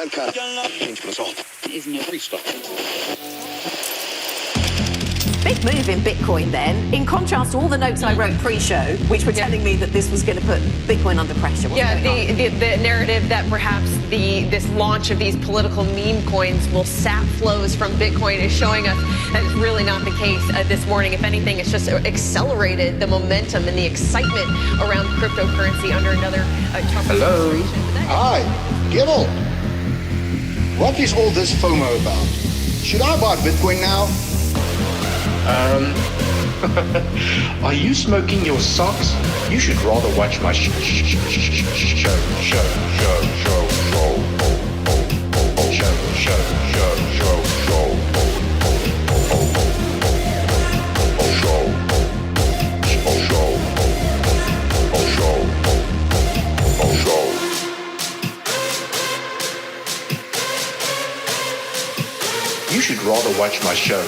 cut. Change for us all. Is no restart. Big move in Bitcoin then, in contrast to all the notes I wrote pre-show, which were telling me that this was going to put Bitcoin under pressure. The narrative that perhaps this launch of these political meme coins will sap flows from Bitcoin is showing us that it's really not the case this morning. If anything, it's just accelerated the momentum and the excitement around cryptocurrency under another Trump administration. Hi, Dewald. What is all this FOMO about? Should I buy Bitcoin now? Are you smoking your socks? You should rather watch my show. You should rather watch my show.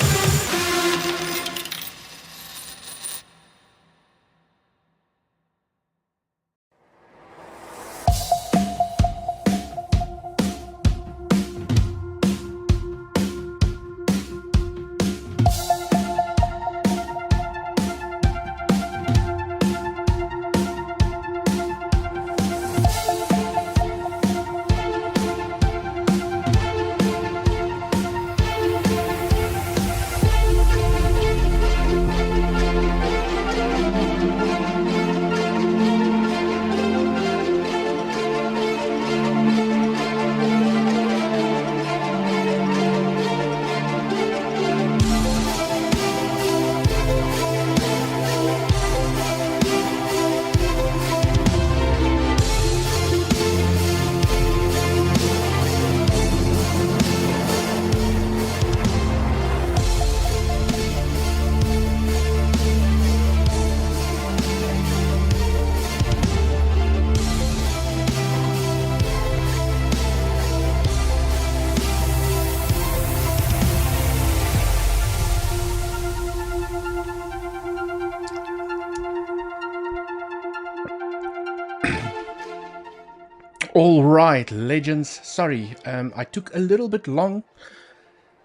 All right, legends. Sorry, I took a little bit long.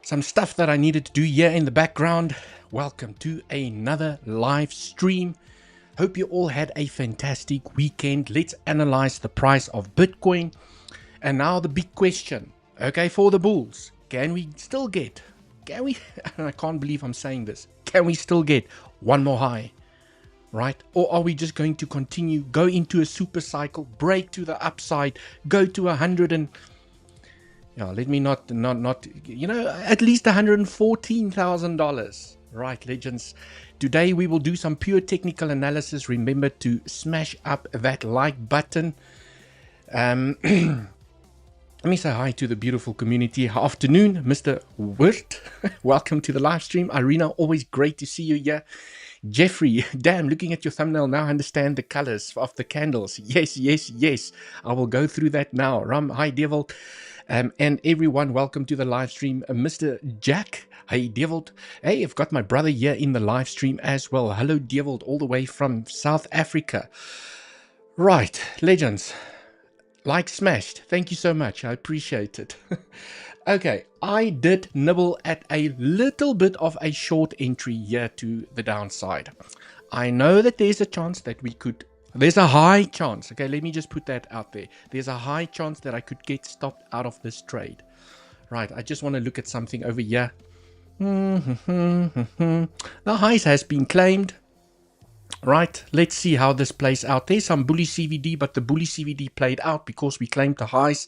Some stuff that I needed to do here in the background. Welcome to another live stream. Hope you all had a fantastic weekend. Let's analyze the price of Bitcoin. And now the big question. Okay, for the bulls, can we still get, I can't believe I'm saying this, can we still get one more high? Right? Or are we just going to continue, go into a super cycle, break to the upside, go to 100 and, let me not, at least $114,000. Right, legends. Today we will do some pure technical analysis. Remember to smash up that like button. Let me say hi to the beautiful community. Afternoon, Mr. Wirt. Welcome to the live stream. Irina, always great to see you here. Jeffrey, damn, looking at your thumbnail now, I understand the colors of the candles. Yes. I will go through that now. Ram, hi, Dewald. And everyone, welcome to the live stream. Mr. Jack, hey, Dewald. Hey, I've got my brother here in the live stream as well. Hello, Dewald, all the way from South Africa. Right, legends. Like smashed. Thank you so much. I appreciate it. Okay, I did nibble at a little bit of a short entry here to the downside. I know that there's a chance that there's a high chance. Okay, let me just put that out there. There's a high chance that I could get stopped out of this trade. Right, I just want to look at something over here. The highs has been claimed. Right, let's see how this plays out. There's some bullish CVD, but the bullish CVD played out because we claimed the highs.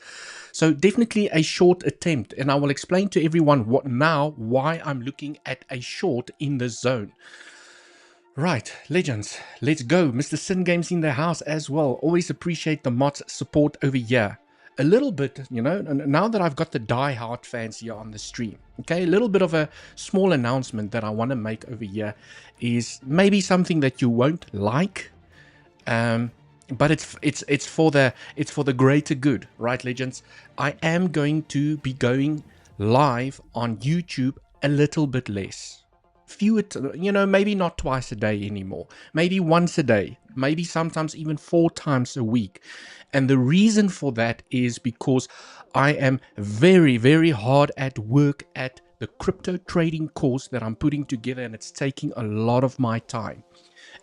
So definitely a short attempt, and I will explain to everyone why I'm looking at a short in the zone. Right, legends, let's go. Mr. Sin Games in the house as well. Always appreciate the mods support over here. A little bit, now that I've got the die-hard fans here on the stream, okay, a little bit of a small announcement that I want to make over here is maybe something that you won't like, but it's for the greater good, right, legends? I am going to be going live on YouTube a little bit less, maybe not twice a day anymore, maybe once a day, maybe sometimes even 4 times a week. And the reason for that is because I am very, very hard at work at the crypto trading course that I'm putting together, and it's taking a lot of my time.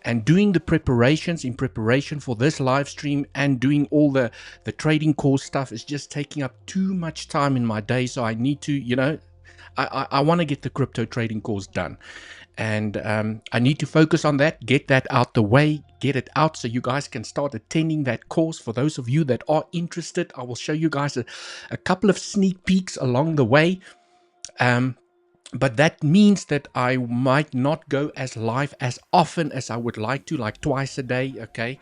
And doing the preparations in preparation for this live stream and doing all the trading course stuff is just taking up too much time in my day. So I need to, I want to get the crypto trading course done. And I need to focus on that, get that out the way, get it out so you guys can start attending that course. For those of you that are interested, I will show you guys a couple of sneak peeks along the way. But that means that I might not go as live as often as I would like to, like twice a day, okay?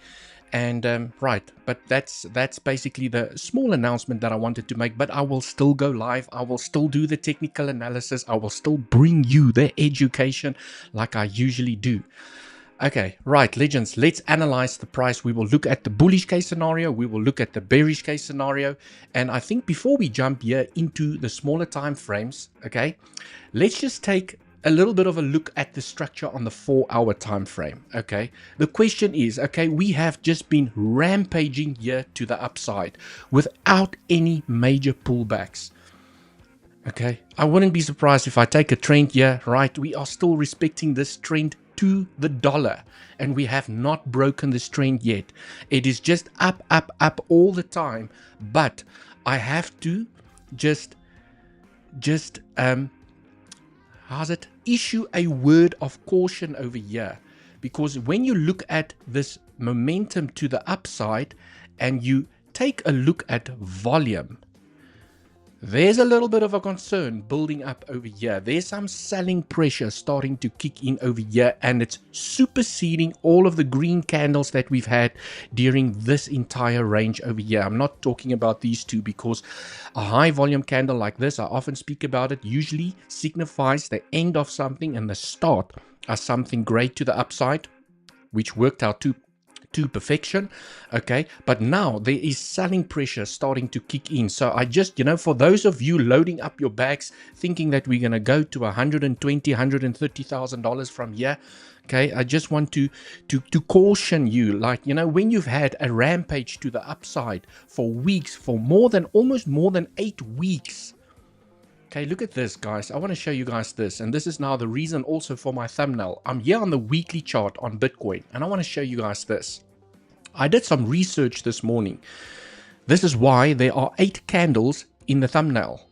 And right, but that's basically the small announcement that I wanted to make. But I will still go live. I will still do the technical analysis. I will still bring you the education like I usually do. Okay, right, legends, let's analyze the price. We will look at the bullish case scenario. We will look at the bearish case scenario. And I think before we jump here into the smaller time frames, okay, let's just take a little bit of a look at the structure on the 4-hour time frame. Okay, the question is, okay, we have just been rampaging here to the upside without any major pullbacks. Okay, I wouldn't be surprised if I take a trend here, right? We are still respecting this trend to the dollar, and we have not broken this trend yet. It is just up, up, up all the time. But I have to just issue a word of caution over here, because when you look at this momentum to the upside and you take a look at volume, there's a little bit of a concern building up over here. There's some selling pressure starting to kick in over here, and it's superseding all of the green candles that we've had during this entire range over here. I'm not talking about these two, because a high volume candle like this, I often speak about it, usually signifies the end of something and the start of something great to the upside, which worked out to perfection. Okay, but now there is selling pressure starting to kick in. So I just, for those of you loading up your bags thinking that we're going to go to $120,000-$130,000 from here, okay, I just want to caution you, like, when you've had a rampage to the upside for weeks, for almost more than 8 weeks. Okay, look at this, guys. I want to show you guys this, and this is now the reason also for my thumbnail. I'm here on the weekly chart on Bitcoin, and I want to show you guys this. I did some research this morning. This is why there are 8 candles in the thumbnail.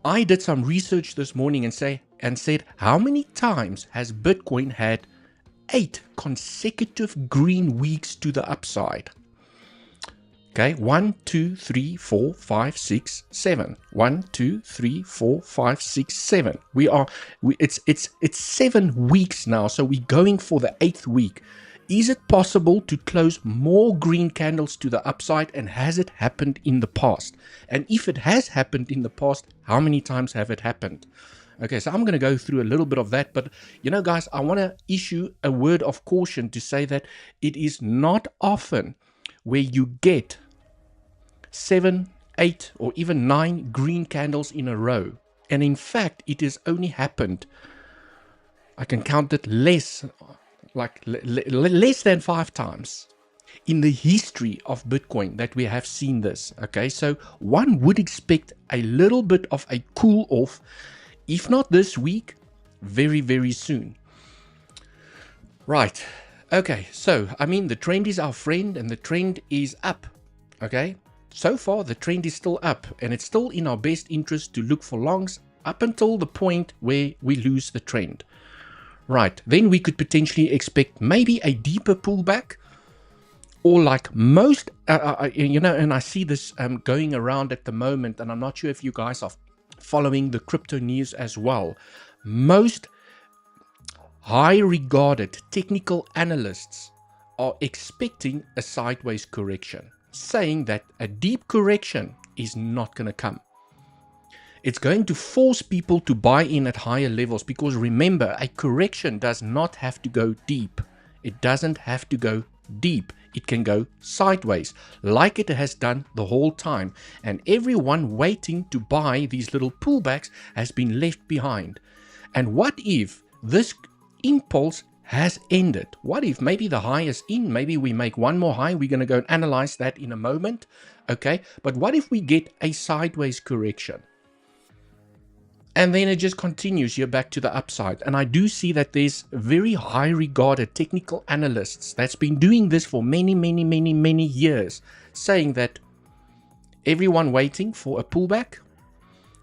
I did some research this morning and said, how many times has Bitcoin had 8 consecutive green weeks to the upside? Okay, 1, 2, 3, 4, 5, 6, 7. 1, 2, 3, 4, 5, 6, 7. It's 7 weeks now, so we're going for the 8th week. Is it possible to close more green candles to the upside, and has it happened in the past? And if it has happened in the past, how many times have it happened? Okay, so I'm going to go through a little bit of that, but guys, I want to issue a word of caution to say that it is not often where you get 7, 8, or even 9 green candles in a row. And in fact, it has only happened, I can count it less than 5 times in the history of Bitcoin that we have seen this. Okay, so one would expect a little bit of a cool off, if not this week, very, very soon. Right. Okay, so, the trend is our friend, and the trend is up, okay? So far, the trend is still up, and it's still in our best interest to look for longs up until the point where we lose the trend. Right, then we could potentially expect maybe a deeper pullback, or like most, and I see this going around at the moment, and I'm not sure if you guys are following the crypto news as well. Most high regarded technical analysts are expecting a sideways correction, saying that a deep correction is not going to come. It's going to force people to buy in at higher levels, because remember, a correction does not have to go deep. It doesn't have to go deep. It can go sideways, like it has done the whole time. And everyone waiting to buy these little pullbacks has been left behind. And what if this impulse has ended. What if maybe the high is in, maybe we make one more high, we're going to go and analyze that in a moment, okay? But what if we get a sideways correction? And then it just continues here back to the upside. And I do see that there's very high regarded technical analysts that's been doing this for many years, saying that everyone waiting for a pullback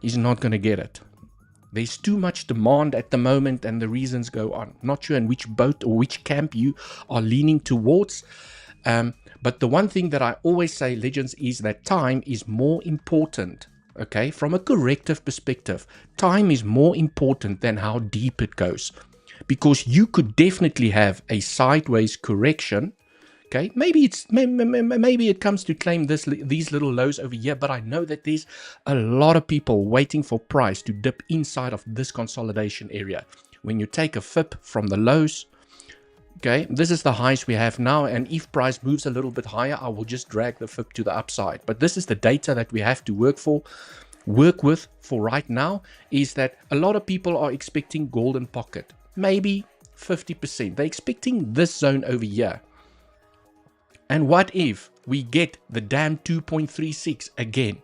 is not going to get it. There's too much demand at the moment and the reasons go on. Not sure in which boat or which camp you are leaning towards. But the one thing that I always say, legends, is that time is more important. Okay, from a corrective perspective, time is more important than how deep it goes. Because you could definitely have a sideways correction. Okay, maybe it comes to claim these little lows over here, but I know that there's a lot of people waiting for price to dip inside of this consolidation area. When you take a FIP from the lows, okay, this is the highs we have now, and if price moves a little bit higher, I will just drag the FIP to the upside. But this is the data that we have to work with for right now, is that a lot of people are expecting golden pocket, maybe 50%. They're expecting this zone over here. And what if we get the damn 2.36 again?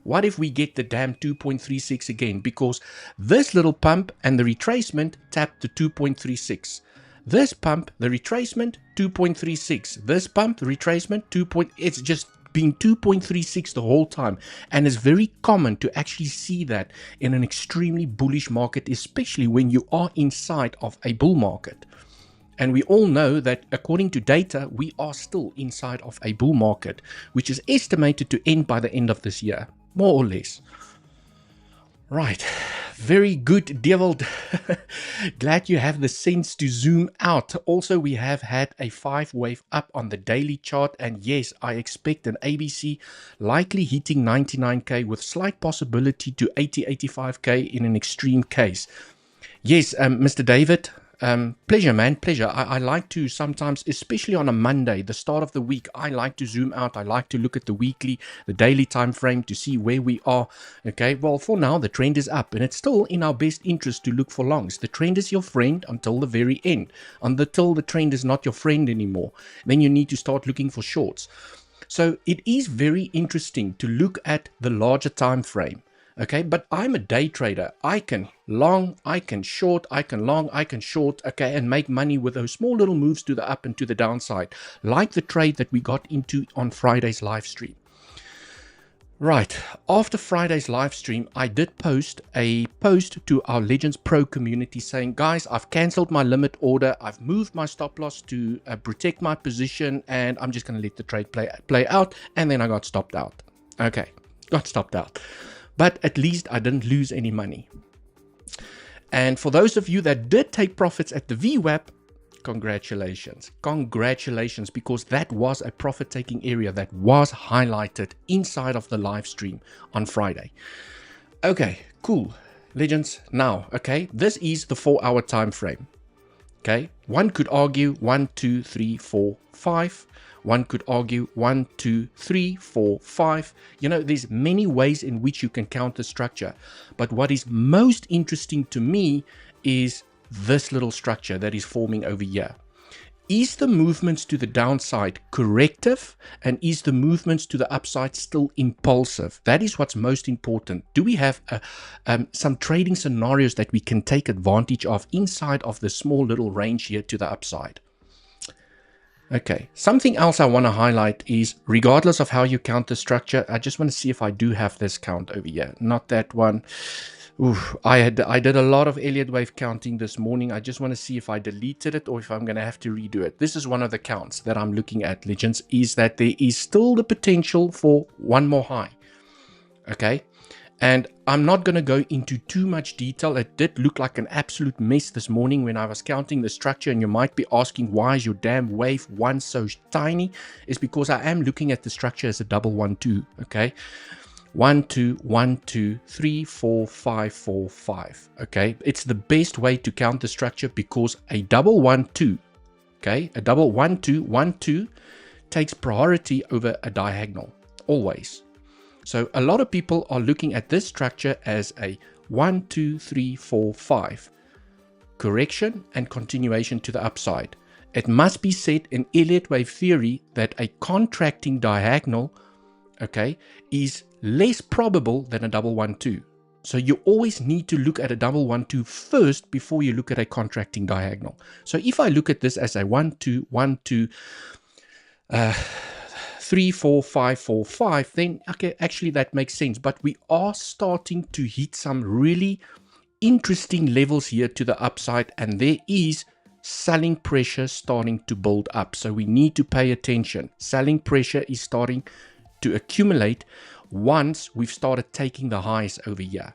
What if we get the damn 2.36 again? Because this little pump and the retracement tapped the 2.36. This pump, the retracement, 2.36. This pump, the retracement, it's just been 2.36 the whole time. And it's very common to actually see that in an extremely bullish market, especially when you are inside of a bull market. And we all know that according to data, we are still inside of a bull market, which is estimated to end by the end of this year, more or less. Right, very good, Dewald. Glad you have the sense to zoom out. Also, we have had a 5-wave up on the daily chart, and yes, I expect an ABC likely hitting 99k with slight possibility to 80-85k in an extreme case. Yes, Mr. David. Pleasure, man, pleasure. I like to sometimes, especially on a Monday, the start of the week, I like to zoom out. I like to look at the weekly, the daily time frame to see where we are. Okay, well, for now, the trend is up, and it's still in our best interest to look for longs. The trend is your friend until the very end. Until the trend is not your friend anymore, then you need to start looking for shorts. So it is very interesting to look at the larger time frame. Okay, but I'm a day trader. I can long, I can short, I can long, I can short, okay, and make money with those small little moves to the up and to the downside, like the trade that we got into on Friday's live stream. Right, after Friday's live stream, I did post a post to our Legends Pro community saying, guys, I've cancelled my limit order, I've moved my stop loss to protect my position, and I'm just going to let the trade play out, and then I got stopped out. Okay, got stopped out. But at least I didn't lose any money. And for those of you that did take profits at the VWAP, congratulations. Congratulations, because that was a profit-taking area that was highlighted inside of the live stream on Friday. Okay, cool. Legends, now, okay, this is the 4-hour time frame. Okay, one could argue 1, 2, 3, 4, 5. One could argue 1, 2, 3, 4, 5. You know, there's many ways in which you can count the structure. But what is most interesting to me is this little structure that is forming over here. Is the movements to the downside corrective? And is the movements to the upside still impulsive? That is what's most important. Do we have some trading scenarios that we can take advantage of inside of the small little range here to the upside? Okay, something else I want to highlight is, regardless of how you count the structure, I just want to see if I do have this count over here. Not that one. Oof, I did a lot of Elliot wave counting this morning. I just want to see if I deleted it or if I'm going to have to redo it. This is one of the counts that I'm looking at, Legends, is that there is still the potential for one more high. Okay, and I'm not going to go into too much detail. It did look like an absolute mess this morning when I was counting the structure, and you might be asking, why is your damn wave 1 so tiny? It's because I am looking at the structure as a double 1, 2, okay? 1, 2, 1, 2, 3, 4, 5, 4, 5, okay? It's the best way to count the structure because a double 1, 2, okay? A double 1, 2, 1, 2 takes priority over a diagonal, always. So a lot of people are looking at this structure as a 1, 2, 3, 4, 5 correction and continuation to the upside. It must be said in Elliot wave theory that a contracting diagonal, okay, is less probable than a double 1-2. So you always need to look at a double 1-2 first before you look at a contracting diagonal. So if I look at this as a 1-2, 1-2, 3, 4, 5, 4, 5, then okay, actually that makes sense. But we are starting to hit some really interesting levels here to the upside, and there is selling pressure starting to build up. So we need to pay attention. Selling pressure is starting to accumulate once we've started taking the highs over here.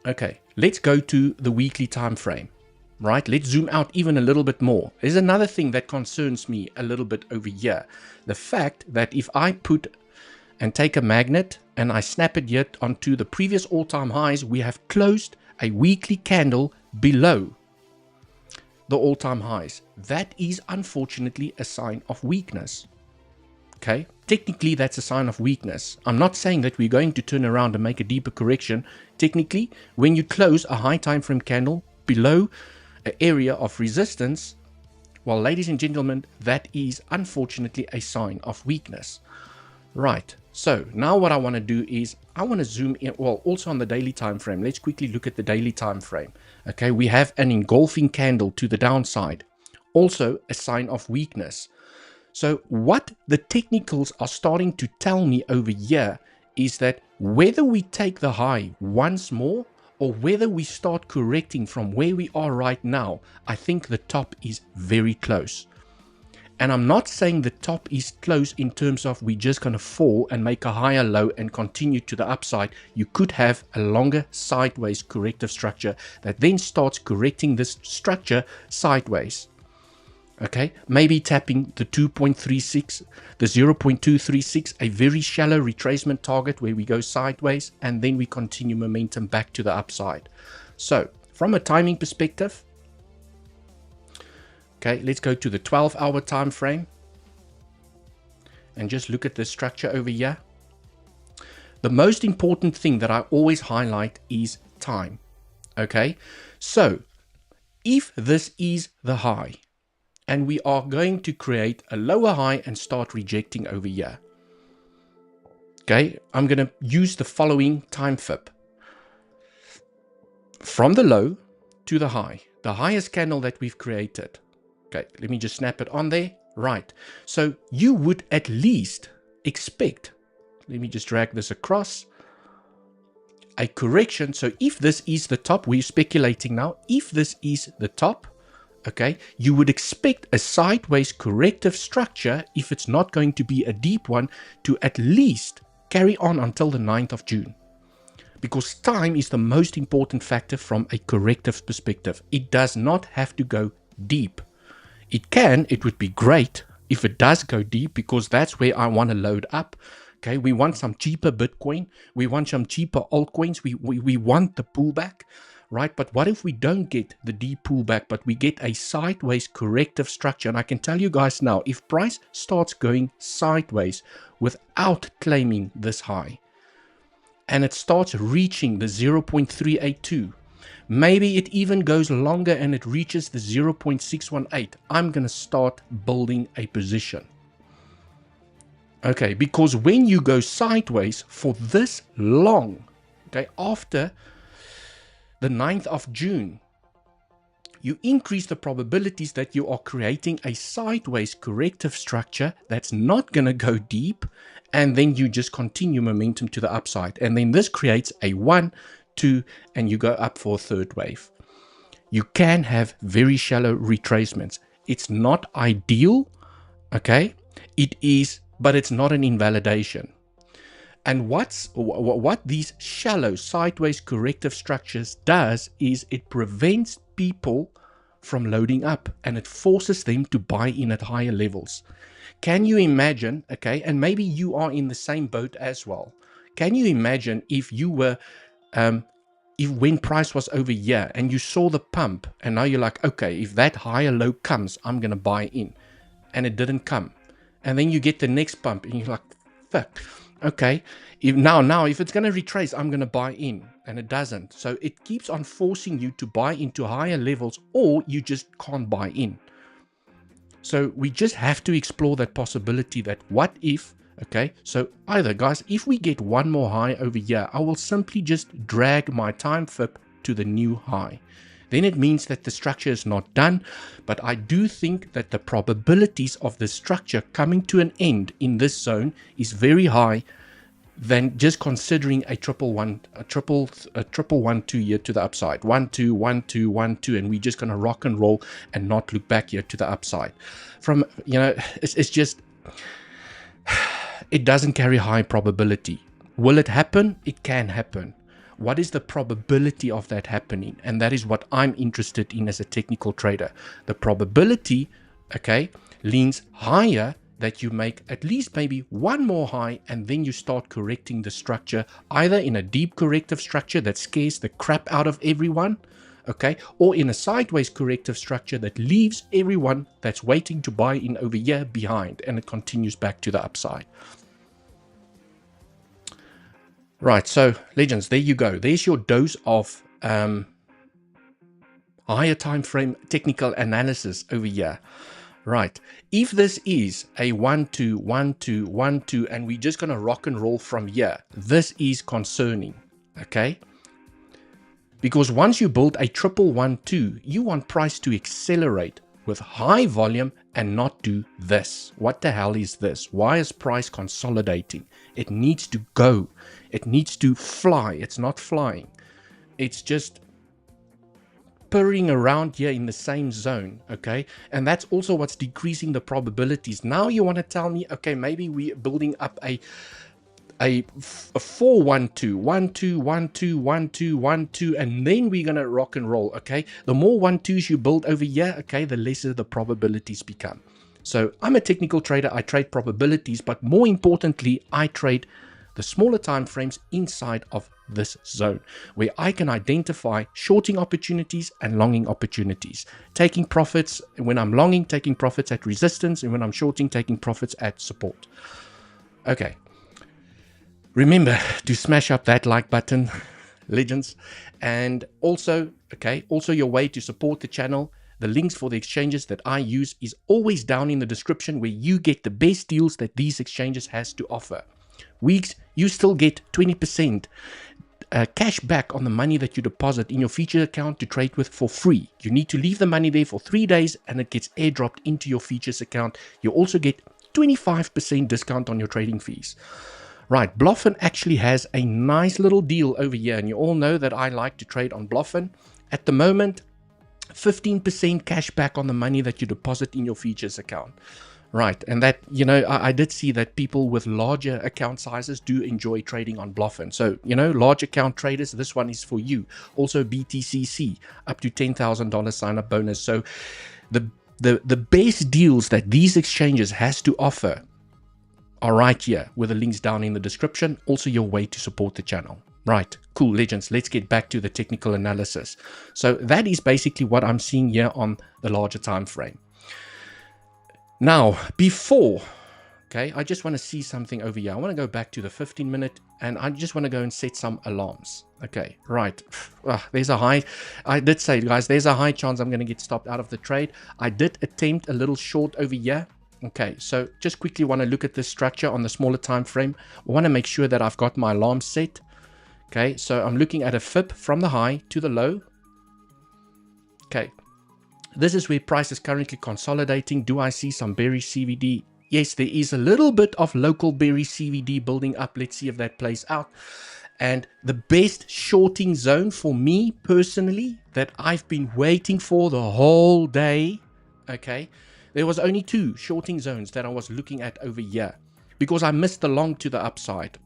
Okay, let's go to the weekly time frame. Right, let's zoom out even a little bit more. There's another thing that concerns me a little bit over here. The fact that if I put and take a magnet and I snap it yet onto the previous all-time highs, we have closed a weekly candle below the all-time highs. That is unfortunately a sign of weakness. Okay, technically that's a sign of weakness. I'm not saying that we're going to turn around and make a deeper correction. Technically, when you close a high time frame candle below an area of resistance, well, ladies and gentlemen, that is unfortunately a sign of weakness. Right, so now what I want to do is I want to zoom in, well, also on the daily time frame. Let's quickly look at the daily time frame. Okay, we have an engulfing candle to the downside, also a sign of weakness. So what the technicals are starting to tell me over here is that whether we take the high once more or whether we start correcting from where we are right now, I think the top is very close. And I'm not saying the top is close in terms of we're just going to fall and make a higher low and continue to the upside. You could have a longer sideways corrective structure that then starts correcting this structure sideways. Okay, maybe tapping the 2.36, the 0.236, a very shallow retracement target where we go sideways and then we continue momentum back to the upside. So from a timing perspective, okay, let's go to the 12-hour time frame and just look at the structure over here. The most important thing that I always highlight is time. Okay, so if this is the high, and we are going to create a lower high and start rejecting over here. Okay, I'm going to use the following time fib. From the low to the high, the highest candle that we've created. Okay, let me just snap it on there. Right, so you would at least expect, let me just drag this across, a correction. So if this is the top, we're speculating now, if this is the top, okay, you would expect a sideways corrective structure, if it's not going to be a deep one, to at least carry on until the 9th of June. Because time is the most important factor from a corrective perspective. It does not have to go deep. It would be great if it does go deep, because that's where I want to load up. Okay, we want some cheaper Bitcoin. We want some cheaper altcoins. We want the pullback. Right, but what if we don't get the deep pullback, but we get a sideways corrective structure? And I can tell you guys now, if price starts going sideways without claiming this high, and it starts reaching the 0.382, maybe it even goes longer and it reaches the 0.618, I'm going to start building a position. Okay, because when you go sideways for this long, okay, after the 9th of June, you increase the probabilities that you are creating a sideways corrective structure that's not going to go deep, and then you just continue momentum to the upside. And then this creates a 1, 2, and you go up for a third wave. You can have very shallow retracements. It's not ideal, okay? It is, but it's not an invalidation. And what these shallow sideways corrective structures does is it prevents people from loading up, and it forces them to buy in at higher levels. Can you imagine, okay, and maybe you are in the same boat as well. Can you imagine if you were, if when price was over here and you saw the pump and now you're like, okay, if that higher low comes, I'm going to buy in, and it didn't come. And then you get the next pump and you're like, fuck. Okay, if it's going to retrace, I'm going to buy in. and it doesn't. So it keeps on forcing you to buy into higher levels, or you just can't buy in. So we just have to explore that possibility that what if, okay, so either, guys, if we get one more high over here, I will simply just drag my time fib to the new high. Then it means that the structure is not done, but I do think that the probabilities of the structure coming to an end in this zone is very high than just considering a triple one two here to the upside. 1 2 1 2 1 2, and we're just gonna rock and roll and not look back here to the upside. From, you know, it's just, it doesn't carry high probability. Will it happen? It can happen. What is the probability of that happening? And that is what I'm interested in as a technical trader. The probability, okay, leans higher that you make at least maybe one more high, and then you start correcting the structure, either in a deep corrective structure that scares the crap out of everyone, okay, or in a sideways corrective structure that leaves everyone that's waiting to buy in over here behind, and it continues back to the upside. Right, so legends, there you go. There's your dose of higher time frame technical analysis over here. Right, if this is a 1 2 1 2 1 2 and we're just gonna rock and roll from here, this is concerning, okay? Because once you build a triple 1 2, you want price to accelerate with high volume and not do this. What the hell is this? Why is price consolidating? It needs to go. It needs to fly. It's not flying. It's just purring around here in the same zone, okay? And that's also what's decreasing the probabilities. Now you want to tell me, okay, maybe we're building up a 4 1 2 1 2 1 2 1 2 1 2, and then we're gonna rock and roll, okay? The more 1 2s you build over here, okay, the lesser the probabilities become. So I'm a technical trader. I trade probabilities, but more importantly, I trade the smaller time frames inside of this zone, where I can identify shorting opportunities and longing opportunities, taking profits when I'm longing, taking profits at resistance, and when I'm shorting, taking profits at support. Okay, remember to smash up that like button, legends, and also, okay, also your way to support the channel. The links for the exchanges that I use is always down in the description, where you get the best deals that these exchanges has to offer. Weeks, you still get 20% cash back on the money that you deposit in your feature account to trade with for free. You need to leave the money there for 3 days and it gets airdropped into your features account. You also get 25% discount on your trading fees. Right, Bluffin actually has a nice little deal over here, and you all know that I like to trade on Bluffin. At the moment, 15% cash back on the money that you deposit in your features account. Right, and that, you know, I did see that people with larger account sizes do enjoy trading on Bluffin. So, you know, large account traders, this one is for you. Also BTCC, up to $10,000 sign-up bonus. So the best deals that these exchanges has to offer are right here, with the links down in the description. Also your way to support the channel. Right, cool, legends. Let's get back to the technical analysis. So that is basically what I'm seeing here on the larger time frame. Now, before, okay, I just want to see something over here. I want to go back to the 15-minute, and I just want to go and set some alarms. Okay, right. There's a high, I did say, guys, there's a high chance I'm going to get stopped out of the trade. I did attempt a little short over here. Okay, so just quickly want to look at this structure on the smaller time frame. I want to make sure that I've got my alarm set. Okay, so I'm looking at a fib from the high to the low. Okay. This is where price is currently consolidating. Do I see some bearish CVD? Yes, there is a little bit of local bearish CVD building up. Let's see if that plays out. And the best shorting zone for me personally that I've been waiting for the whole day, okay, there was only 2 shorting zones that I was looking at over here because I missed the long to the upside.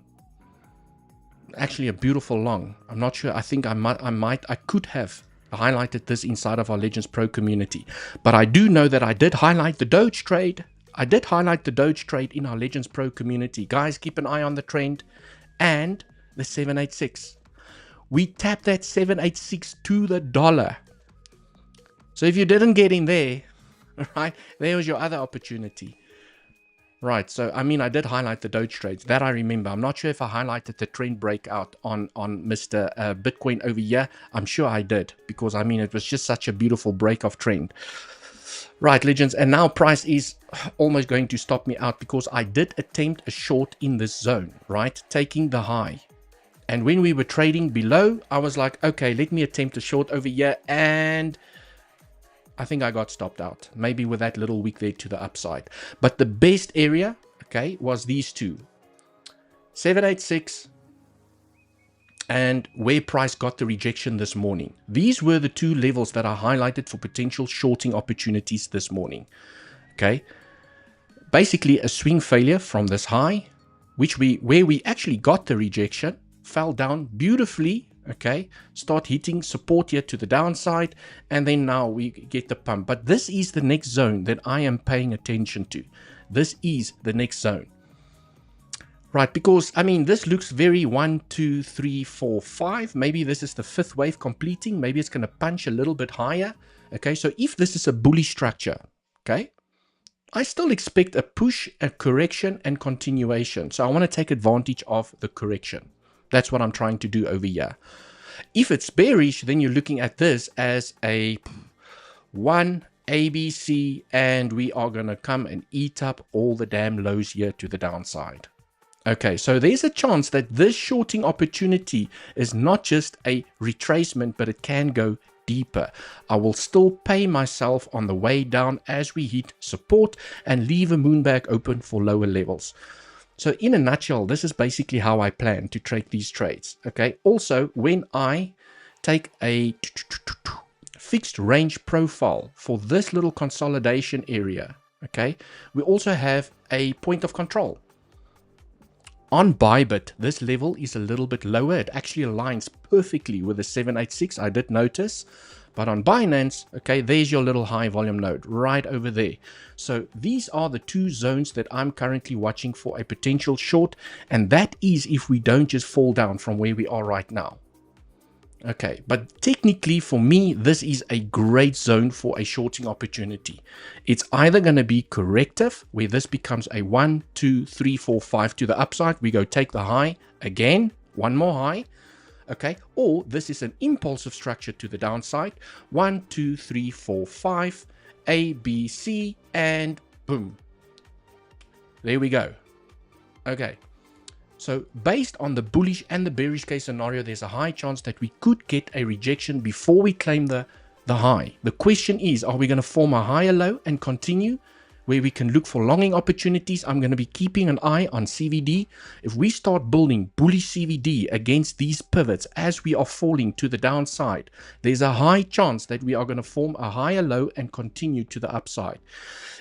Actually a beautiful long. I'm not sure. I think I could have highlighted this inside of our Legends Pro community, but I do know that I did highlight the Doge trade. I did highlight the Doge trade in our Legends Pro community. Guys, keep an eye on the trend and the 786. We tapped that 786 to the dollar. So if you didn't get in there, right, there was your other opportunity. Right, so I mean, I did highlight the Doge trades. That I remember. I'm not sure if I highlighted the trend breakout on Mr. Bitcoin over here. I'm sure I did, because I mean, it was just such a beautiful break of trend. Right, legends, and now price is almost going to stop me out, because I did attempt a short in this zone, right, taking the high. And when we were trading below, I was like, okay, let me attempt a short over here, and I think I got stopped out, maybe with that little wick there to the upside. But the best area, okay, was these two, 786 and where price got the rejection this morning. These were the two levels that I highlighted for potential shorting opportunities this morning. Okay, basically a swing failure from this high, where we actually got the rejection, fell down beautifully. Okay, start hitting support here to the downside, and then now we get the pump. But this is the next zone that I am paying attention to. This is the next zone. Right, because I mean, this looks very 1, 2, 3, 4, 5. Maybe this is the fifth wave completing. Maybe it's going to punch a little bit higher. Okay, so if this is a bullish structure, okay, I still expect a push, a correction, and continuation. So I want to take advantage of the correction. That's what I'm trying to do over here. If it's bearish, then you're looking at this as a 1 ABC, and we are going to come and eat up all the damn lows here to the downside. Okay, so there's a chance that this shorting opportunity is not just a retracement, but it can go deeper. I will still pay myself on the way down as we hit support and leave a moonbag open for lower levels. So in a nutshell, this is basically how I plan to trade these trades. Okay, also when I take a fixed range profile for this little consolidation area, okay, we also have a point of control. On Bybit, this level is a little bit lower. It actually aligns perfectly with the 786, I did notice. But on Binance, okay, there's your little high volume node right over there. So these are the two zones that I'm currently watching for a potential short. And that is if we don't just fall down from where we are right now. Okay, but technically for me, this is a great zone for a shorting opportunity. It's either going to be corrective, where this becomes a 1, 2, 3, 4, 5 to the upside. We go take the high again, one more high. Okay, or this is an impulsive structure to the downside. 1, 2, 3, 4, 5, A, B, C, and boom. There we go. Okay. So based on the bullish and the bearish case scenario, there's a high chance that we could get a rejection before we claim the high. The question is, are we going to form a higher low and continue where we can look for longing opportunities? I'm going to be keeping an eye on CVD. If we start building bullish CVD against these pivots as we are falling to the downside, there's a high chance that we are going to form a higher low and continue to the upside.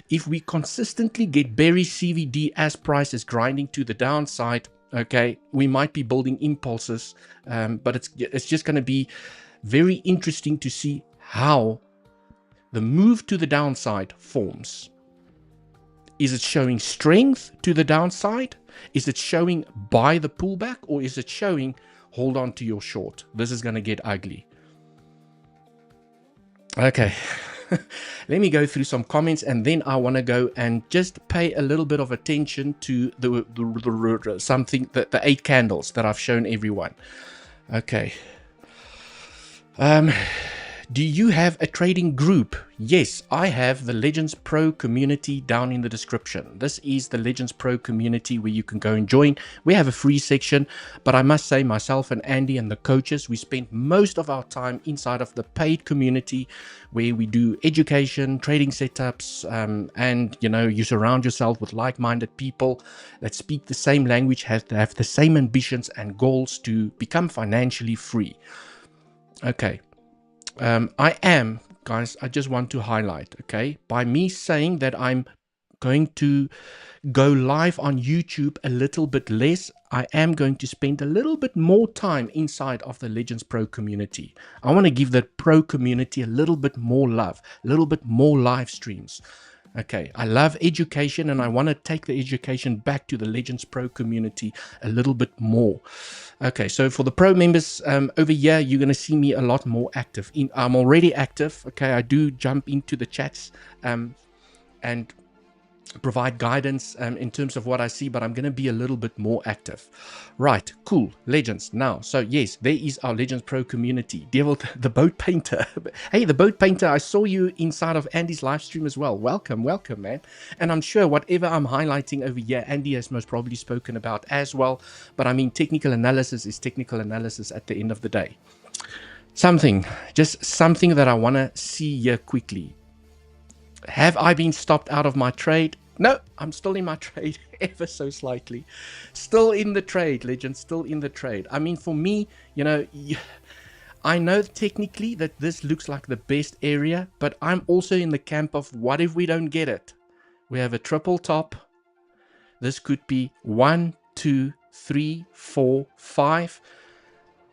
If we consistently get bearish CVD as price is grinding to the downside, okay, we might be building impulses, but it's just going to be very interesting to see how the move to the downside forms. Is it showing strength to the downside? Is it showing buy the pullback? Or is it showing hold on to your short? This is going to get ugly. Okay. Let me go through some comments, and then I want to go and just pay a little bit of attention to the 8 candles that I've shown everyone. Okay. Do you have a trading group? Yes, I have the Legends Pro community down in the description. This is the Legends Pro community where you can go and join. We have a free section, but I must say myself and Andy and the coaches, we spend most of our time inside of the paid community where we do education, trading setups, and you surround yourself with like-minded people that speak the same language, have the same ambitions and goals to become financially free. Okay. Guys, I just want to highlight, okay, by me saying that I'm going to go live on YouTube a little bit less, I am going to spend a little bit more time inside of the Legends Pro community. I want to give that pro community a little bit more love, a little bit more live streams. Okay, I love education, and I want to take the education back to the Legends Pro community a little bit more. Okay, so for the pro members over here, you're going to see me a lot more active. I'm already active. Okay, I do jump into the chats, and provide guidance in terms of what I see, but I'm going to be a little bit more active. Right, cool, legends. Now, so yes, there is our Legends Pro community. Dewald, the boat painter. Hey, the boat painter, I saw you inside of Andy's live stream as well. Welcome, welcome, man. And I'm sure whatever I'm highlighting over here, Andy has most probably spoken about as well. But I mean, technical analysis is technical analysis at the end of the day. Just something that I want to see here quickly. Have I been stopped out of my trade? No, I'm still in my trade ever so slightly. Still in the trade, legend, still in the trade. I mean, for me, you know, I know technically that this looks like the best area, but I'm also in the camp of what if we don't get it? We have a triple top. This could be 1, 2, 3, 4, 5.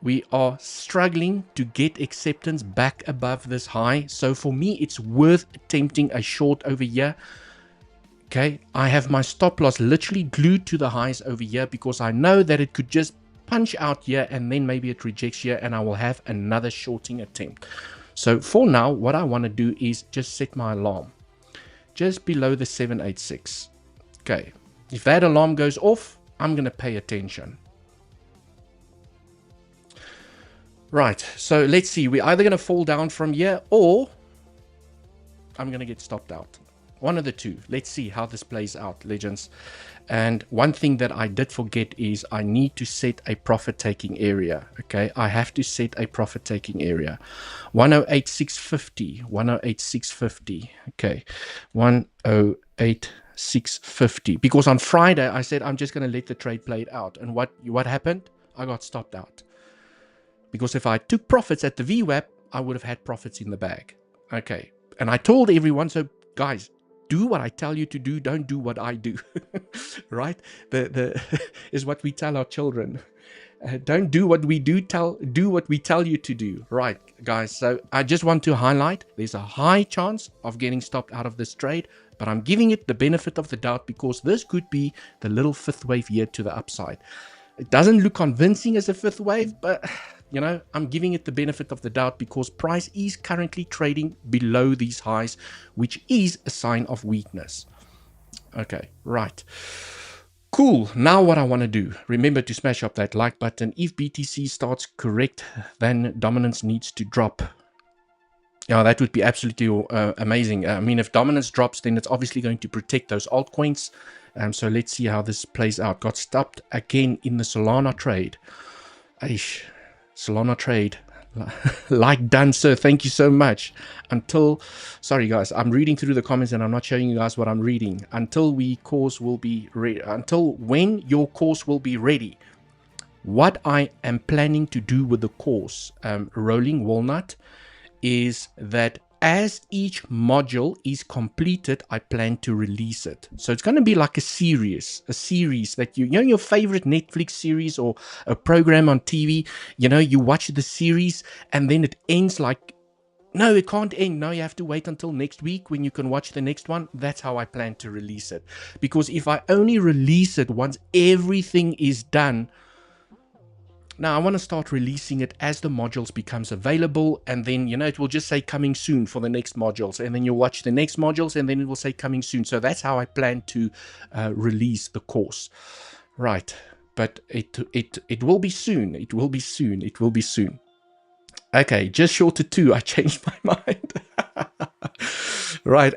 We are struggling to get acceptance back above this high. So for me, it's worth attempting a short over here. Okay, I have my stop loss literally glued to the highs over here because I know that it could just punch out here and then maybe it rejects here and I will have another shorting attempt. So for now, what I want to do is just set my alarm just below the 786. Okay, if that alarm goes off, I'm going to pay attention. Right, so let's see. We're either going to fall down from here or I'm going to get stopped out. One of the two. Let's see how this plays out, legends. And one thing that I did forget is I need to set a profit-taking area. Okay, I have to set a profit-taking area. 108,650. 108,650. Okay, 108,650. Because on Friday I said I'm just going to let the trade play it out. And what happened? I got stopped out. Because if I took profits at the VWAP, I would have had profits in the bag. Okay, and I told everyone, so guys, do what I tell you to do, don't do what I do. Right? The is what we tell our children. Don't do what we do, do what we tell you to do. Right, guys, so I just want to highlight, there's a high chance of getting stopped out of this trade, but I'm giving it the benefit of the doubt because this could be the little fifth wave here to the upside. It doesn't look convincing as a fifth wave, but you know, I'm giving it the benefit of the doubt because price is currently trading below these highs, which is a sign of weakness. Okay, right. Cool. Now what I want to do, remember to smash up that like button. If BTC starts correct, then dominance needs to drop. Yeah, that would be absolutely amazing. I mean, if dominance drops, then it's obviously going to protect those altcoins. So let's see how this plays out. Got stopped again in the Solana trade. Aish. Solana trade, like done, sir. Thank you so much. Sorry guys, I'm reading through the comments and I'm not showing you guys what I'm reading. Until when your course will be ready. What I am planning to do with the course, Rolling Walnut, is that as each module is completed, I plan to release it. So it's going to be like a series that you know, your favorite Netflix series or a program on TV, you know, you watch the series and then it ends like, no, it can't end. No, you have to wait until next week when you can watch the next one. That's how I plan to release it. Because if I only release it once everything is done, now I want to start releasing it as the modules becomes available, and then, you know, it will just say coming soon for the next modules, and then you'll watch the next modules and then it will say coming soon. So that's how I plan to release the course. Right, but it will be soon. It will be soon. It will be soon. Okay, just short of 2. I changed my mind. Right,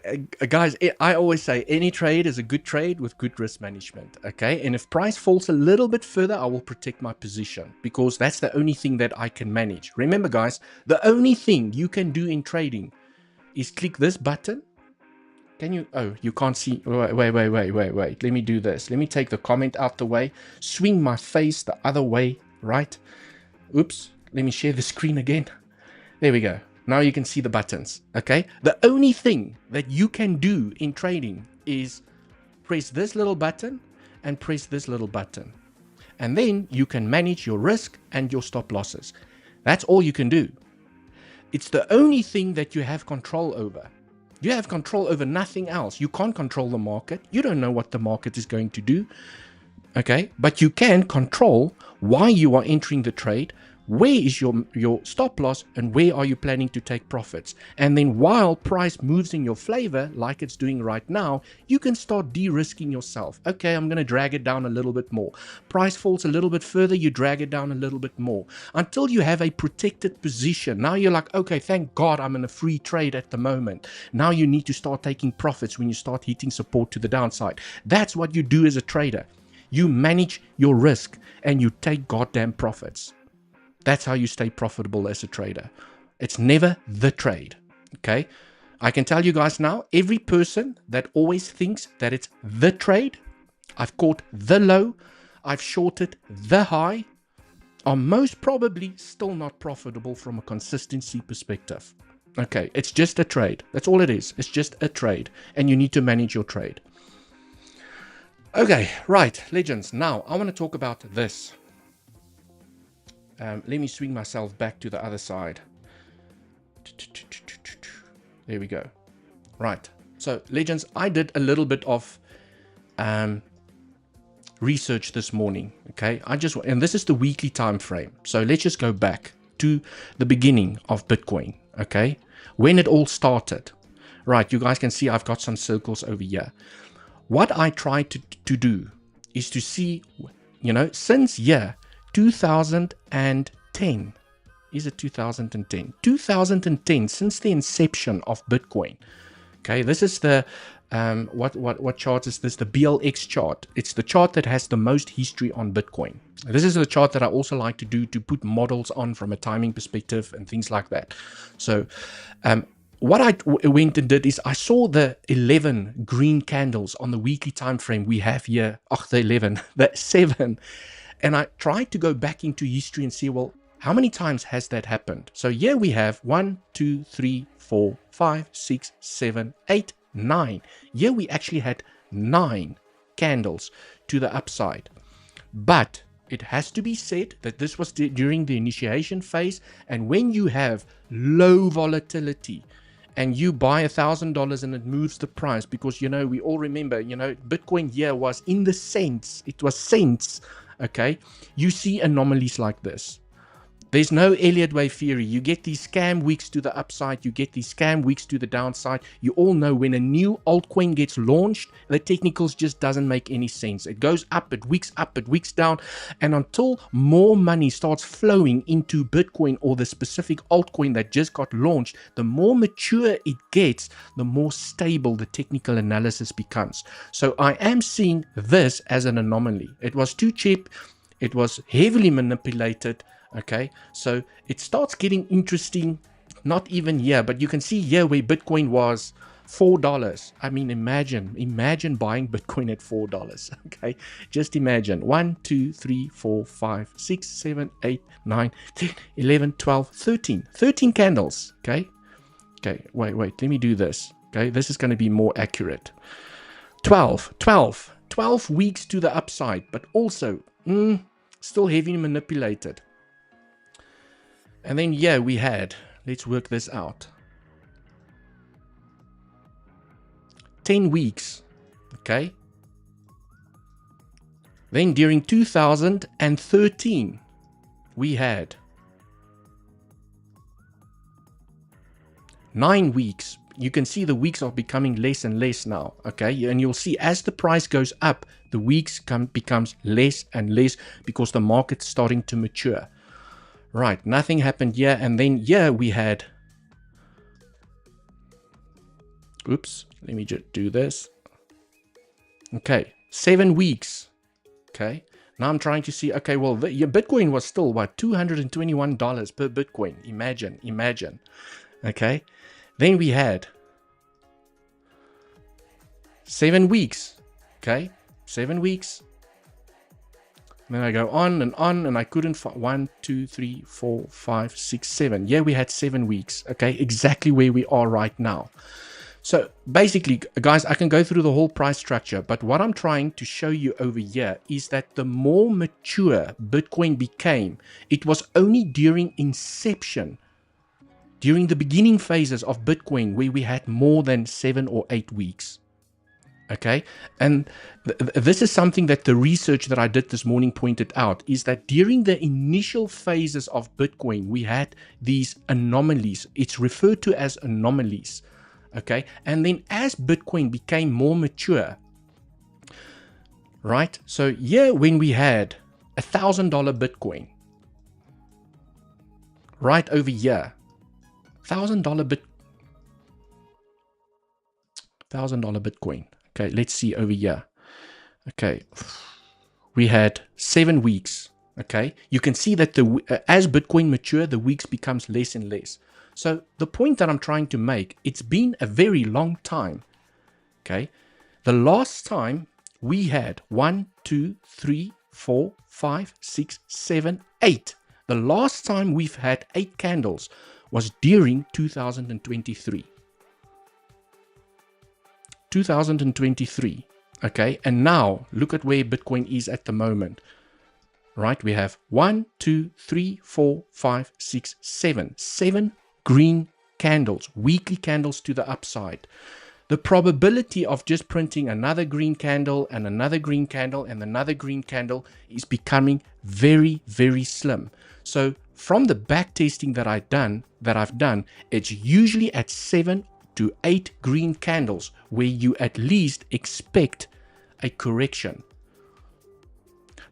guys, I always say any trade is a good trade with good risk management. Okay, and if price falls a little bit further, I will protect my position because that's the only thing that I can manage. Remember, guys, the only thing you can do in trading is click this button. Can you? Oh, you can't see. Wait. Let me do this. Let me take the comment out the way. Swing my face the other way. Right. Oops. Let me share the screen again. There we go. Now you can see the buttons, okay? The only thing that you can do in trading is press this little button and press this little button. And then you can manage your risk and your stop losses. That's all you can do. It's the only thing that you have control over. You have control over nothing else. You can't control the market. You don't know what the market is going to do, okay? But you can control why you are entering the trade, where is your stop loss and where are you planning to take profits. And then while price moves in your favor, like it's doing right now, you can start de-risking yourself. Okay, I'm going to drag it down a little bit more. Price falls a little bit further, you drag it down a little bit more until you have a protected position. Now you're like, okay, thank God I'm in a free trade at the moment. Now you need to start taking profits when you start hitting support to the downside. That's what you do as a trader. You manage your risk and you take goddamn profits. That's how you stay profitable as a trader. It's never the trade, okay? I can tell you guys now, every person that always thinks that it's the trade, I've caught the low, I've shorted the high, are most probably still not profitable from a consistency perspective. Okay, it's just a trade. That's all it is. It's just a trade, and you need to manage your trade. Okay, right, legends. Now, I want to talk about this. Let me swing myself back to the other side. There we go. Right. So, legends, I did a little bit of research this morning. Okay. And this is the weekly time frame. So let's just go back to the beginning of Bitcoin. Okay. When it all started. Right. You guys can see I've got some circles over here. What I tried to do is to see, since 2010, is it 2010? 2010, since the inception of Bitcoin. Okay, this is the, what chart is this? The BLX chart. It's the chart that has the most history on Bitcoin. This is the chart that I also like to do to put models on from a timing perspective and things like that. So, what I went and did is I saw the 11 green candles on the weekly time frame we have here. The 11, the 7. And I tried to go back into history and see, well, how many times has that happened? So here we have 1, 2, 3, 4, 5, 6, 7, 8, 9. Here we actually had 9 candles to the upside. But it has to be said that this was during the initiation phase. And when you have low volatility and you buy $1,000 and it moves the price, because, we all remember, Bitcoin here was in the cents. It was cents. Okay, you see anomalies like this. There's no Elliot wave theory. You get these scam weeks to the upside. You get these scam weeks to the downside. You all know when a new altcoin gets launched, the technicals just doesn't make any sense. It goes up, it weeks down. And until more money starts flowing into Bitcoin or the specific altcoin that just got launched, the more mature it gets, the more stable the technical analysis becomes. So I am seeing this as an anomaly. It was too cheap. It was heavily manipulated. Okay, so it starts getting interesting, not even here, but you can see here where Bitcoin was $4. I mean, imagine buying Bitcoin at $4. Okay, just imagine 1, 2, 3, 4, 5, 6, 7, 8, 9, 10, 11, 12, 13 candles. Okay, wait, let me do this. Okay, this is going to be more accurate. 12 weeks to the upside, but also still heavily manipulated. And then, we had, let's work this out, 10 weeks, okay? Then during 2013, we had 9 weeks. You can see the weeks are becoming less and less now, okay? And you'll see as the price goes up, the weeks becomes less and less because the market's starting to mature. Right, nothing happened here, and then we had, oops, let me just do this. Okay, 7 weeks. Okay, now I'm trying to see, okay, well, your Bitcoin was still, what, $221 per Bitcoin. Imagine. Okay, then we had 7 weeks. Okay, 7 weeks. Then I go on, and I couldn't find 1, 2, 3, 4, 5, 6, 7. Yeah, we had 7 weeks. Okay, exactly where we are right now. So basically, guys, I can go through the whole price structure, but what I'm trying to show you over here is that the more mature Bitcoin became, it was only during inception, during the beginning phases of Bitcoin, where we had more than 7 or 8 weeks. Okay, and this is something that the research that I did this morning pointed out, is that during the initial phases of Bitcoin, we had these anomalies. It's referred to as anomalies. Okay, and then as Bitcoin became more mature, right? So here when we had $1,000 Bitcoin, right over here, $1,000 Bitcoin. Okay, let's see over here. Okay, we had 7 weeks. Okay, you can see that as Bitcoin mature, the weeks becomes less and less. So the point that I'm trying to make, it's been a very long time. Okay, the last time we had 1, 2, 3, 4, 5, 6, 7, 8. The last time we've had 8 candles was during 2023. 2023. Okay, and now look at where Bitcoin is at the moment. Right, we have 1, 2, 3, 4, 5, 6, 7. 7 green candles, weekly candles to the upside. The probability of just printing another green candle and another green candle and another green candle is becoming very, very slim. So from the back testing that I've done, it's usually at 7 to 8 green candles where you at least expect a correction.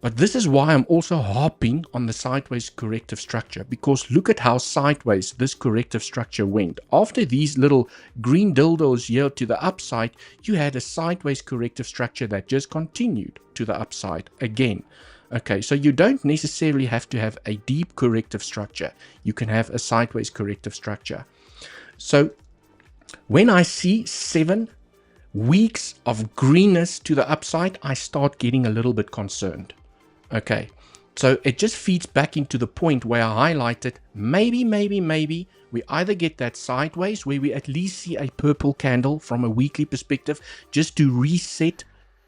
But this is why I'm also harping on the sideways corrective structure, because look at how sideways this corrective structure went. After these little green dildos here to the upside, you had a sideways corrective structure that just continued to the upside again. Okay, so you don't necessarily have to have a deep corrective structure. You can have a sideways corrective structure. So when I see 7 weeks of greenness to the upside, I start getting a little bit concerned. Okay, so it just feeds back into the point where I highlighted, maybe we either get that sideways where we at least see a purple candle from a weekly perspective just to reset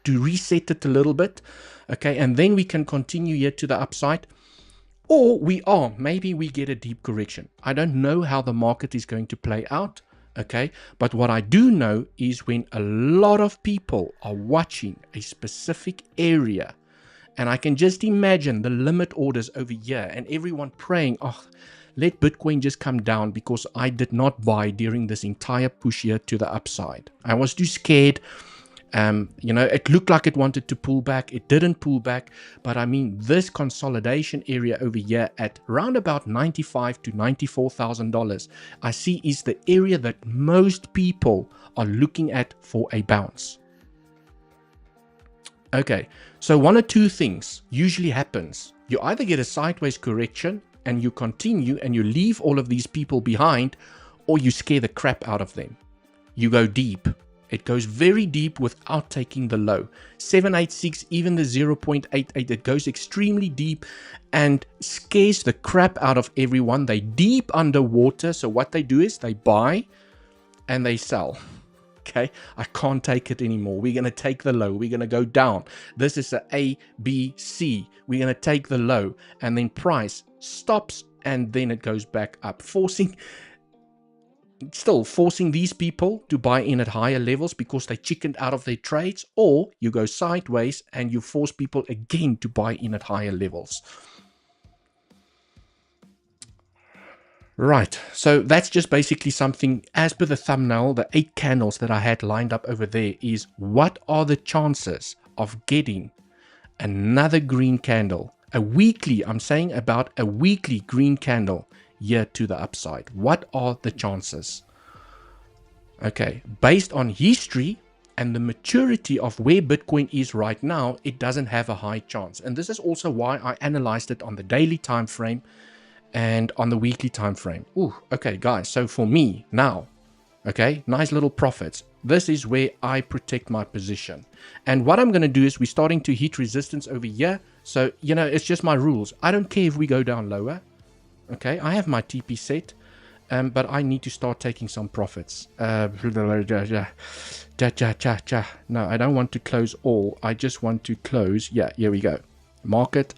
it a little bit. Okay, and then we can continue here to the upside. Or maybe we get a deep correction. I don't know how the market is going to play out. Okay, but what I do know is when a lot of people are watching a specific area, and I can just imagine the limit orders over here and everyone praying, oh, let Bitcoin just come down, because I did not buy during this entire push here to the upside. I was too scared. It looked like it wanted to pull back. It didn't pull back. But I mean, this consolidation area over here at around about $95,000 to $94,000, I see is the area that most people are looking at for a bounce. Okay, so one or two things usually happens. You either get a sideways correction and you continue and you leave all of these people behind, or you scare the crap out of them. You go deep. It goes very deep without taking the low. 786, even the 0.88, it goes extremely deep and scares the crap out of everyone. They deep underwater. So what they do is they buy and they sell. Okay, I can't take it anymore. We're going to take the low. We're going to go down. This is A, B, C. We're going to take the low, and then price stops and then it goes back up, forcing these people to buy in at higher levels because they chickened out of their trades, or you go sideways and you force people again to buy in at higher levels. Right, so that's just basically something, as per the thumbnail, the 8 candles that I had lined up over there is, what are the chances of getting another green candle? I'm saying about a weekly green candle here to the upside. What are the chances? Okay, based on history and the maturity of where Bitcoin is right now, it doesn't have a high chance. And this is also why I analyzed it on the daily time frame and on the weekly time frame. Ooh, okay, guys, so for me now, okay, nice little profits. This is where I protect my position. And what I'm going to do is we're starting to hit resistance over here. So, it's just my rules. I don't care if we go down lower. Okay, I have my TP set, but I need to start taking some profits. No, I don't want to close all. I just want to close. Yeah, here we go. Market.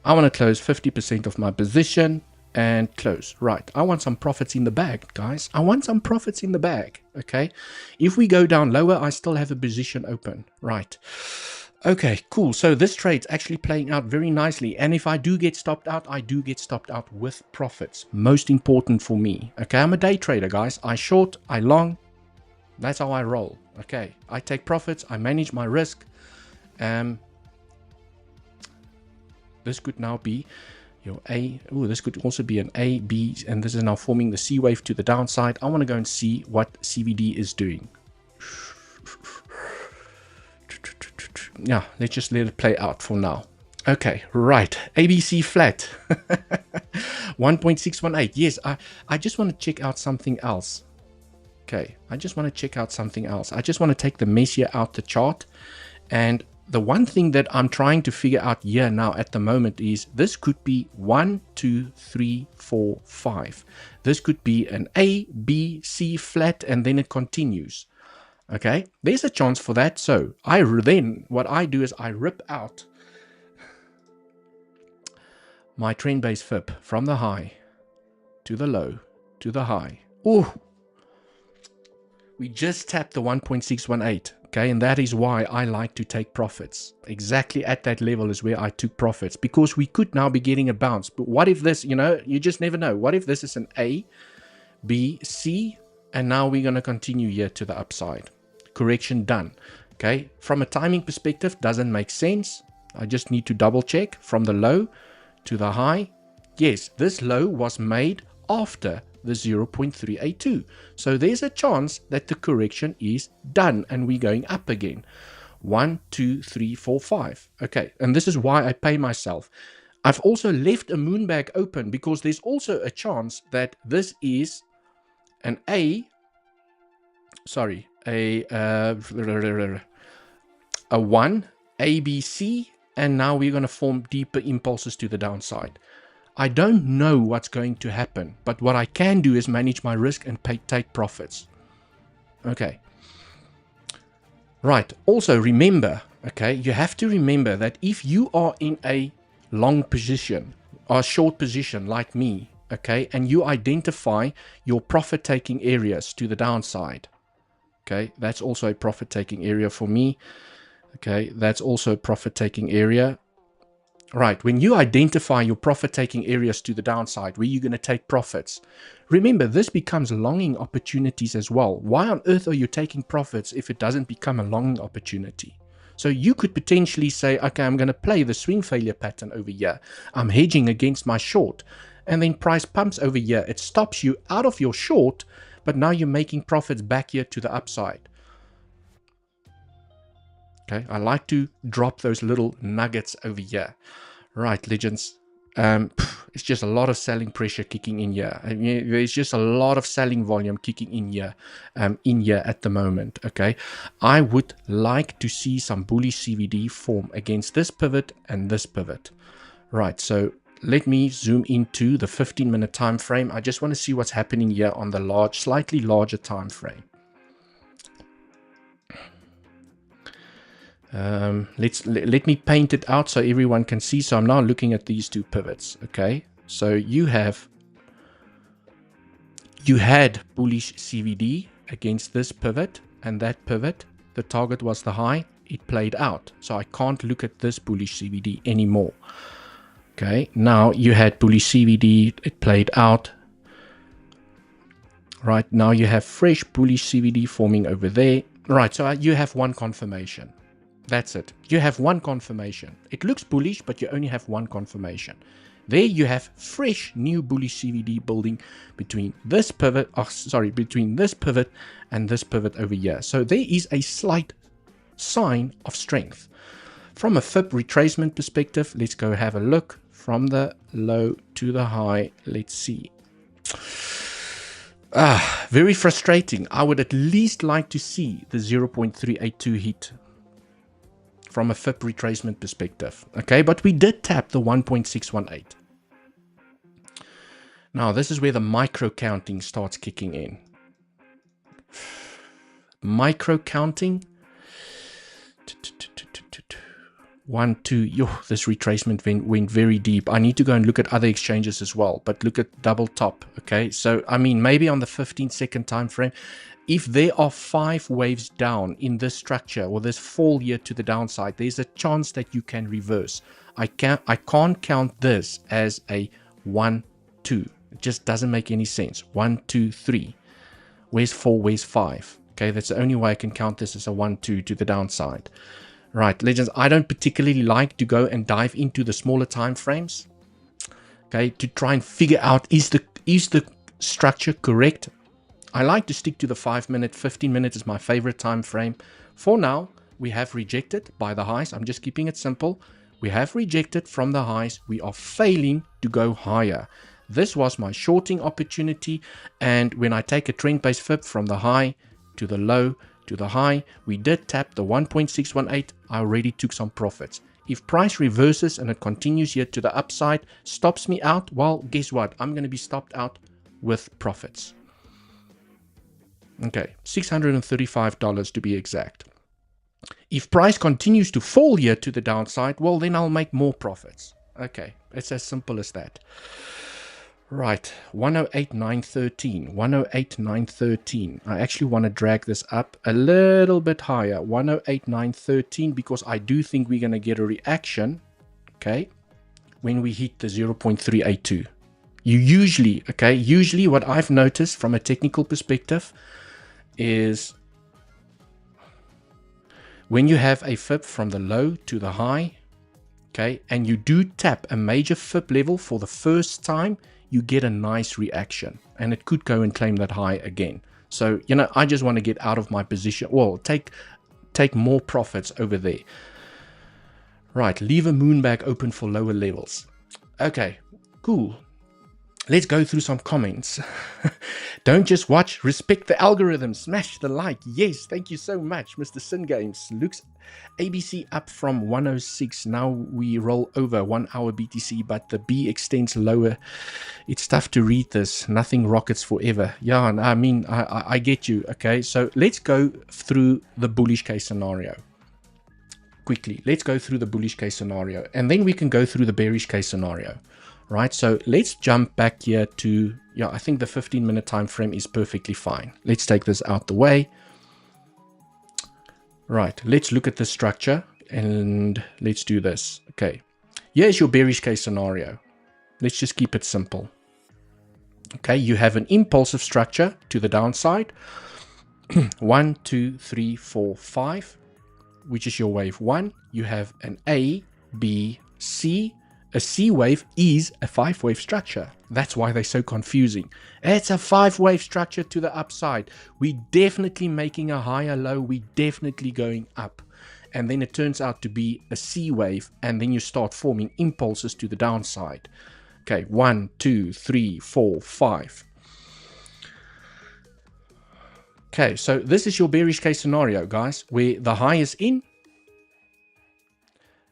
I want to close 50% of my position. and close. Right, I want some profits in the bag, guys. I want some profits in the bag. Okay, if we go down lower, I still have a position open. Right. Okay, cool. So this trade's actually playing out very nicely. And if I do get stopped out, I do get stopped out with profits. Most important for me. Okay, I'm a day trader, guys. I short, I long. That's how I roll. Okay, I take profits. I manage my risk. This could now be your A. Oh, this could also be an A, B. And this is now forming the C wave to the downside. I want to go and see what CVD is doing. Yeah, let's just let it play out for now. Okay, right. ABC flat. 1.618. Yes, I just want to check out something else. Okay, I just want to check out something else. I just want to take the Messier out the chart. And the one thing that I'm trying to figure out here now at the moment is this could be 1, 2, 3, 4, 5. This could be an A, B, C flat, and then it continues. Okay, there's a chance for that. So what I do is I rip out my trend base fib from the high to the low to the high. Oh, we just tapped the 1.618. Okay, and that is why I like to take profits. Exactly at that level is where I took profits, because we could now be getting a bounce. But what if this, you just never know. What if this is an A, B, C, and now we're going to continue here to the upside? Correction done. Okay, from a timing perspective, doesn't make sense. I just need to double check from the low to the high. Yes, this low was made after the 0.382. So there's a chance that the correction is done and we're going up again. 1, 2, 3, 4, 5. Okay, and this is why I pay myself. I've also left a moon bag open because there's also a chance that this is an A, sorry, a 1, ABC, and now we're going to form deeper impulses to the downside. I don't know what's going to happen, but what I can do is manage my risk and take profits. Okay. Right. Also remember, okay, you have to remember that if you are in a long position or a short position like me, okay, and you identify your profit-taking areas to the downside, okay, that's also a profit-taking area for me. Okay, that's also a profit-taking area. Right, when you identify your profit-taking areas to the downside, where you're going to take profits, remember, this becomes longing opportunities as well. Why on earth are you taking profits if it doesn't become a longing opportunity? So you could potentially say, okay, I'm going to play the swing failure pattern over here. I'm hedging against my short. And then price pumps over here. It stops you out of your short, but now you're making profits back here to the upside. Okay, I like to drop those little nuggets over here. Right, legends. It's just a lot of selling pressure kicking in here. I mean, there's just a lot of selling volume kicking in here at the moment. Okay, I would like to see some bullish CVD form against this pivot and this pivot. Right, so let me zoom into the 15-minute time frame. I just want to see what's happening here on the slightly larger time frame. Let me paint it out so everyone can see. So I'm now looking at these two pivots. Okay, so you had bullish CVD against this pivot, and that pivot, the target was the high. It played out, so I can't look at this bullish CVD anymore. Okay, now you had bullish CVD, it played out. Right, now you have fresh bullish CVD forming over there. Right, so you have one confirmation. That's it. You have one confirmation. It looks bullish, but you only have one confirmation. There you have fresh new bullish CVD building between this pivot, between this pivot and this pivot over here. So there is a slight sign of strength. From a fib retracement perspective, let's go have a look from the low to the high. Let's see. Very frustrating. I would at least like to see the 0.382 hit from a fib retracement perspective. Okay, but we did tap the 1.618. Now, this is where the micro counting starts kicking in. Micro counting. 1, 2, yo, this retracement went very deep. I need to go and look at other exchanges as well, but look at double top. Okay, so I mean, maybe on the 15-second time frame, if there are 5 waves down in this structure or this fall here to the downside, there's a chance that you can reverse. I can't count this as a 1, 2. It just doesn't make any sense. 1, 2, 3. Where's 4? Where's 5? Okay, that's the only way I can count this as a 1, 2 to the downside. Right, legends, I don't particularly like to go and dive into the smaller time frames. Okay, to try and figure out is the structure correct. I like to stick to the 5-minute, 15-minute is my favorite time frame. For now, we have rejected by the highs. I'm just keeping it simple. We have rejected from the highs. We are failing to go higher. This was my shorting opportunity, and when I take a trend-based fib from the high to the low to the high, we did tap the 1.618. I already took some profits. If price reverses and it continues here to the upside, stops me out, well, guess what? I'm going to be stopped out with profits. Okay, $635 to be exact. If price continues to fall here to the downside, well, then I'll make more profits. Okay, it's as simple as that. Right, 108.913, 108.913. I actually want to drag this up a little bit higher, 108.913, because I do think we're going to get a reaction, okay, when we hit the 0.382. Usually what I've noticed from a technical perspective is when you have a fib from the low to the high, okay, and you do tap a major fib level for the first time, you get a nice reaction, and it could go and claim that high again. So, you know, I just want to get out of my position. Well, take more profits over there. Right, leave a moonbag open for lower levels. Okay, cool. Let's go through some comments. Don't just watch, respect the algorithm, smash the like. Yes, thank you so much, Mr. Sin Games. Luke's ABC up from 106. Now we roll over 1 hour BTC, but the B extends lower. It's tough to read this. Nothing rockets forever. Yeah, I mean, I get you. Okay, so let's go through the bullish case scenario. Quickly, let's go through the bullish case scenario, and then we can go through the bearish case scenario. Right, so let's jump back here to, yeah, I think the 15-minute time frame is perfectly fine. Let's take this out the way. Right, let's look at the structure and let's do this. Okay, here's your bearish case scenario. Let's just keep it simple. Okay, you have an impulsive structure to the downside. 1, 2, 3, 4, 5, which is your wave 1. You have an A, B, C. A C wave is a 5-wave structure. That's why they're so confusing. It's a 5-wave structure to the upside. We're definitely making a higher low. We're definitely going up. And then it turns out to be a C wave. And then you start forming impulses to the downside. Okay, 1, 2, 3, 4, 5. Okay, so this is your bearish case scenario, guys, where the high is in.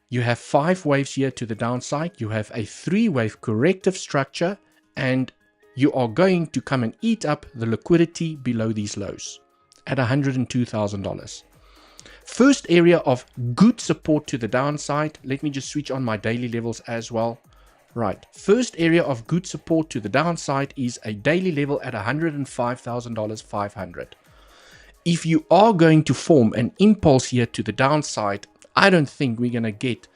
You have 5 waves here to the downside. You have a 3-wave corrective structure, and you are going to come and eat up the liquidity below these lows at $102,000. First area of good support to the downside. Let me just switch on my daily levels as well. Right. First area of good support to the downside is a daily level at $105,500. If you are going to form an impulse here to the downside, I don't think we're going to get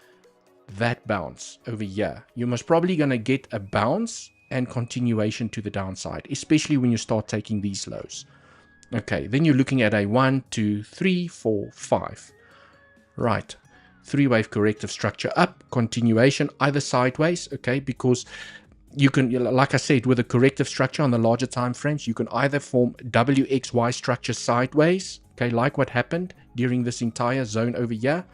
that bounce over here. You're most probably going to get a bounce and continuation to the downside, especially when you start taking these lows. Okay, then you're looking at a 1, 2, 3, 4, 5. Right. 3-wave corrective structure up, continuation either sideways, okay, because you can, like I said, with a corrective structure on the larger time frames, you can either form WXY structure sideways, okay, like what happened during this entire zone over here.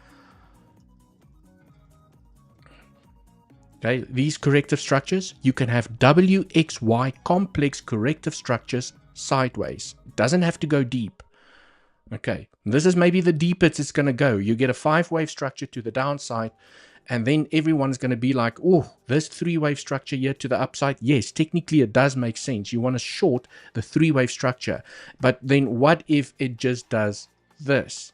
Okay, these corrective structures, you can have WXY complex corrective structures sideways. It doesn't have to go deep. Okay, this is maybe the deepest it's going to go. You get a 5-wave structure to the downside, and then everyone's going to be like, oh, this 3-wave structure here to the upside. Yes, technically it does make sense. You want to short the 3-wave structure. But then what if it just does this?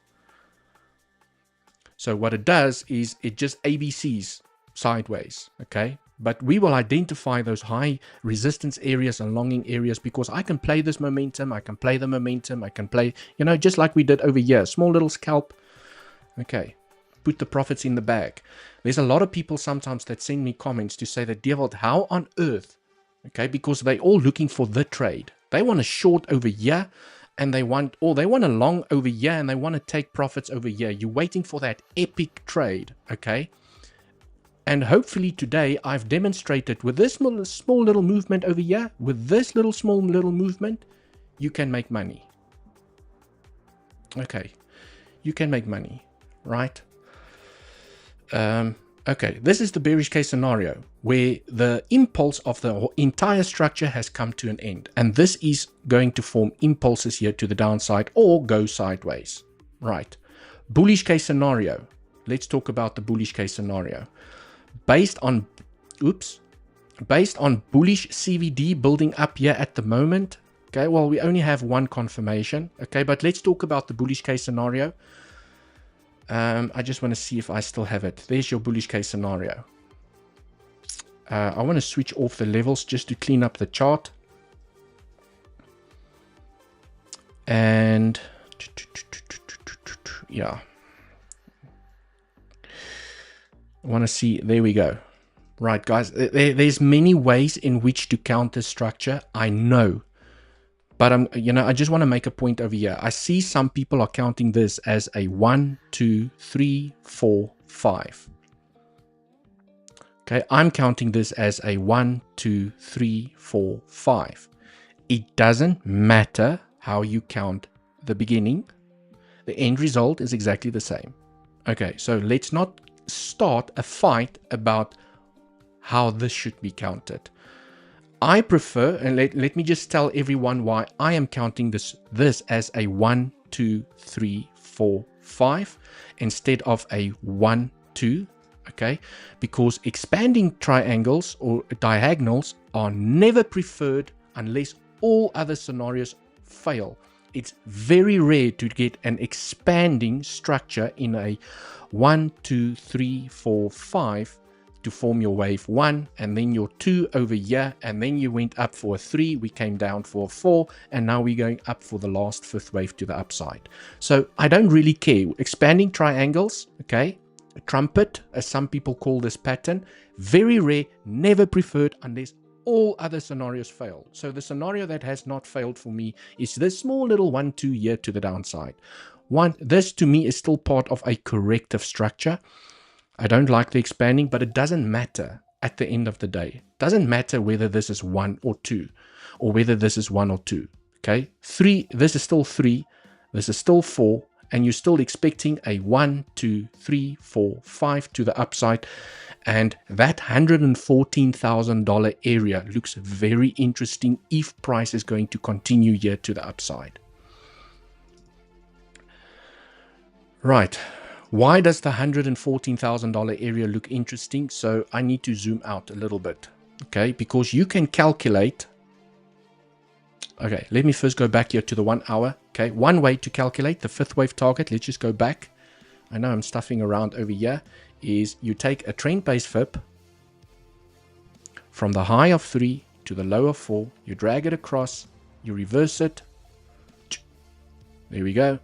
So what it does is it just ABCs sideways, okay? But we will identify those high resistance areas and longing areas, because I can play this momentum, I can play the momentum, I can play, you know, just like we did over here, small little scalp, okay, put the profits in the bag. There's a lot of people sometimes that send me comments to say that, Dewald, how on earth, okay, because they're all looking for the trade. They want a short over here, and they want a long over here, and they want to take profits over here. You're waiting for that epic trade, okay? And hopefully today I've demonstrated with this small little movement over here, with this small little movement, you can make money. Okay, you can make money, right? Okay, this is the bearish case scenario where the impulse of the entire structure has come to an end. And this is going to form impulses here to the downside or go sideways, right? Bullish case scenario. Let's talk about the bullish case scenario. Based on bullish CVD building up here at the moment. Okay, well, we only have one confirmation. Okay, but let's talk about the bullish case scenario. I just want to see if I still have it. There's your bullish case scenario. I want to switch off the levels just to clean up the chart. And yeah. I want to see, there we go. Right, guys, there's many ways in which to counter structure, I know. But I just want to make a point over here. I see some people are counting this as a 1, 2, 3, 4, 5. Okay, I'm counting this as a 1, 2, 3, 4, 5. It doesn't matter how you count the beginning. The end result is exactly the same. Okay, so let's not start a fight about how this should be counted. I prefer, and let me just tell everyone why I am counting this as a 1, 2, 3, 4, 5 instead of a 1, 2, okay? Because expanding triangles or diagonals are never preferred unless all other scenarios fail. It's very rare to get an expanding structure in a 1, 2, 3, 4, 5 to form your wave 1, and then your 2 over here, and then you went up for a 3, we came down for a 4, and now we're going up for the last 5th wave to the upside. So I don't really care. Expanding triangles, okay, a trumpet, as some people call this pattern, very rare, never preferred unless all other scenarios fail. So the scenario that has not failed for me is this small little 1, 2 here to the downside. This to me is still part of a corrective structure. I don't like the expanding, but it doesn't matter at the end of the day. It doesn't matter whether this is 1 or 2, or whether this is 1 or 2. Okay, 3, this is still 3, this is still 4, and you're still expecting a 1, 2, 3, 4, 5 to the upside. And that $114,000 area looks very interesting if price is going to continue here to the upside. Right. Why does the $114,000 area look interesting? So I need to zoom out a little bit, okay? Because you can calculate. Okay, let me first go back here to the 1 hour. Okay, one way to calculate the 5th wave target. Let's just go back. I know I'm stuffing around over here. Is you take a trend-based fib from the high of 3 to the low of 4. You drag it across. You reverse it. There we go.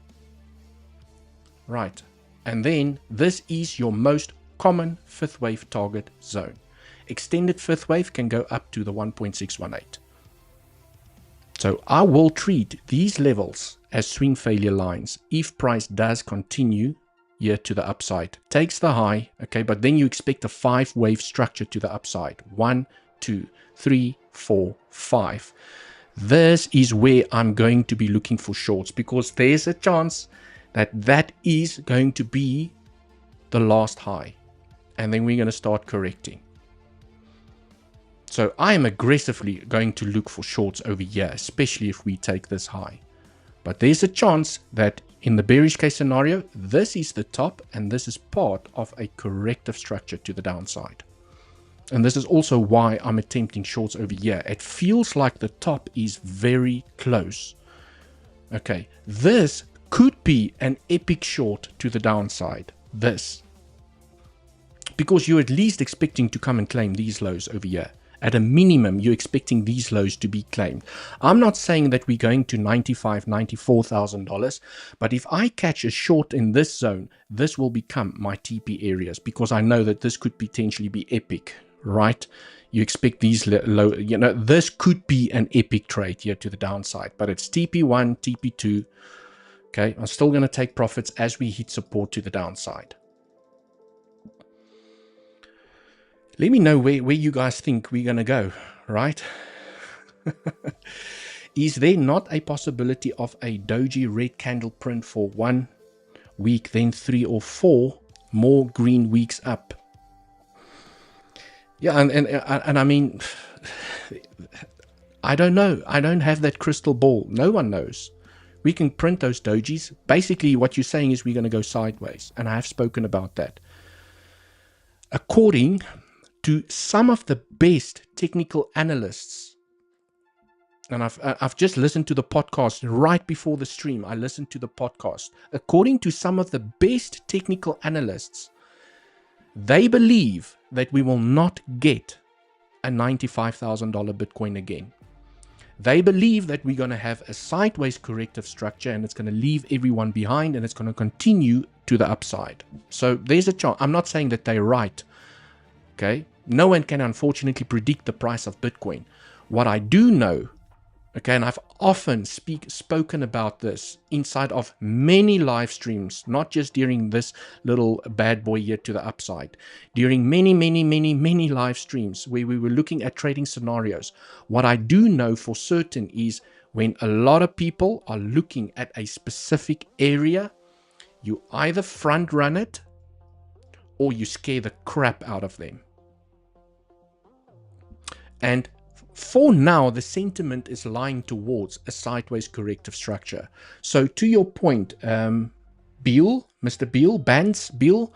Right. And then this is your most common 5th wave target zone. Extended 5th wave can go up to the 1.618. So I will treat these levels as swing failure lines if price does continue here to the upside. Takes the high, okay, but then you expect a 5 wave structure to the upside. 1, 2, 3, 4, 5. This is where I'm going to be looking for shorts, because there's a chance that is going to be the last high, and then we're going to start correcting. So I am aggressively going to look for shorts over here, especially if we take this high. But there's a chance that in the bearish case scenario, this is the top, and this is part of a corrective structure to the downside. And this is also why I'm attempting shorts over here. It feels like the top is very close. Okay, this could be an epic short to the downside, this. Because you're at least expecting to come and claim these lows over here. At a minimum, you're expecting these lows to be claimed. I'm not saying that we're going to $95,000, $94,000, but if I catch a short in this zone, this will become my TP areas, because I know that this could potentially be epic, right? You expect these low, this could be an epic trade here to the downside, but it's TP1, TP2. Okay, I'm still going to take profits as we hit support to the downside. Let me know where you guys think we're going to go, right? Is there not a possibility of a doji red candle print for 1 week, then 3 or 4 more green weeks up? Yeah, and I mean, I don't know. I don't have that crystal ball. No one knows. We can print those dojis. Basically, what you're saying is we're going to go sideways, and I have spoken about that. According to some of the best technical analysts, and I've just listened to the podcast right before the stream. I listened to the podcast. According to some of the best technical analysts, they believe that we will not get a $95,000 Bitcoin again. They believe that we're going to have a sideways corrective structure, and it's going to leave everyone behind, and it's going to continue to the upside. So there's a chance. I'm not saying that they're right. Okay. No one can unfortunately predict the price of Bitcoin. What I do know, okay, and I've often spoken about this inside of many live streams, not just during this little bad boy here to the upside, during many live streams where we were looking at trading scenarios. What I do know for certain is when a lot of people are looking at a specific area, you either front run it or you scare the crap out of them. And for now, the sentiment is lying towards a sideways corrective structure. So to your point, Beal, Mr. Beal, Beal,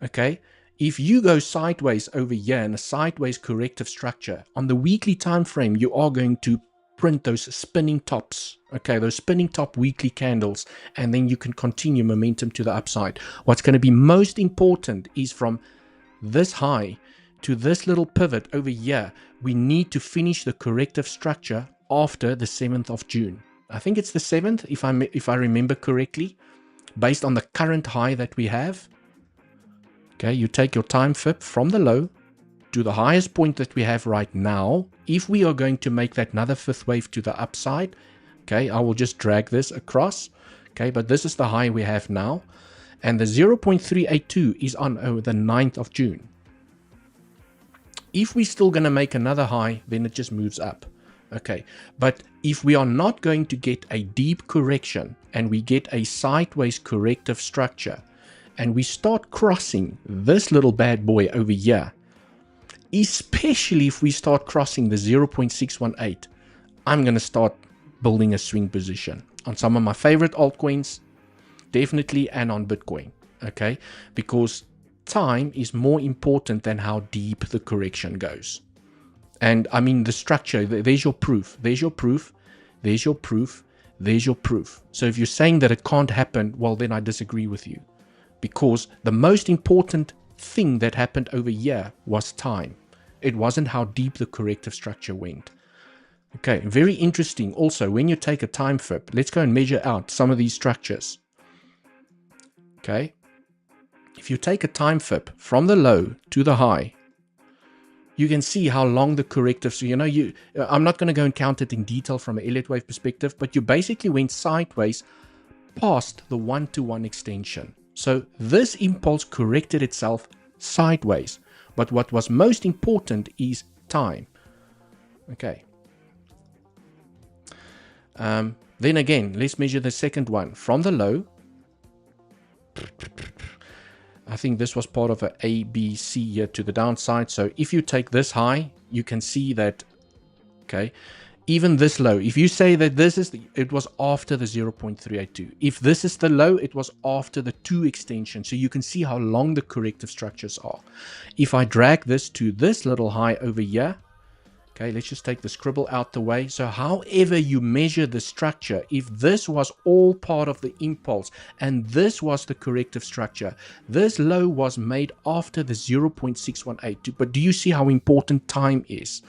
okay, if you go sideways over here in a sideways corrective structure, on the weekly time frame, you are going to print those spinning tops, okay, those spinning top weekly candles, and then you can continue momentum to the upside. What's going to be most important is from this high to this little pivot over here, we need to finish the corrective structure after the 7th of June. I think it's the 7th, if I remember correctly, based on the current high that we have. Okay, you take your time FIP from the low to the highest point that we have right now. If we are going to make that another fifth wave to the upside, okay, I will just drag this across. Okay, but this is the high we have now. And the 0.382 is on the 9th of June. If we're still going to make another high, then it just moves up. Okay, but if we are not going to get a deep correction and we get a sideways corrective structure and we start crossing this little bad boy over here, especially if we start crossing the 0.618, I'm going to start building a swing position on some of my favorite altcoins, definitely, and on Bitcoin. Okay, because time is more important than how deep the correction goes. And I mean the structure, there's your proof, there's your proof, there's your proof, there's your proof. So if you're saying that it can't happen, well then I disagree with you. Because the most important thing that happened over here was time. It wasn't how deep the corrective structure went. Okay, very interesting. Also, when you take a time FIP, let's go and measure out some of these structures. Okay. If you take a time FIP from the low to the high, you can see how long the corrective, so I'm not going to go and count it in detail from an Elliot wave perspective, but you basically went sideways past the 1-to-1 extension. So this impulse corrected itself sideways. But what was most important is time. Okay. Then again, let's measure the second one from the low. I think this was part of a A, B, C here to the downside. So if you take this high, you can see that, okay, even this low, if you say that this is, it was after the 0.382. If this is the low, it was after the 2 extension. So you can see how long the corrective structures are. If I drag this to this little high over here, Okay, let's just take the scribble out the way. So however you measure the structure, if this was all part of the impulse and this was the corrective structure, this low was made after the 0.618. But do you see how important time is?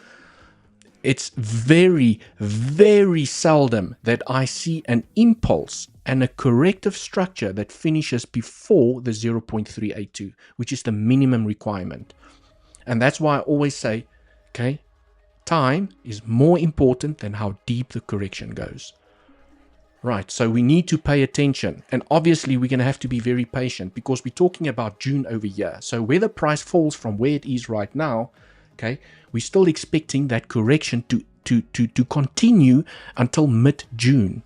It's very, very seldom that I see an impulse and a corrective structure that finishes before the 0.382, which is the minimum requirement. And that's why I always say, okay, time is more important than how deep the correction goes. Right, so we need to pay attention. And obviously we're going to have to be very patient because we're talking about June over here. So where the price falls from where it is right now, okay, we're still expecting that correction to continue until mid-June.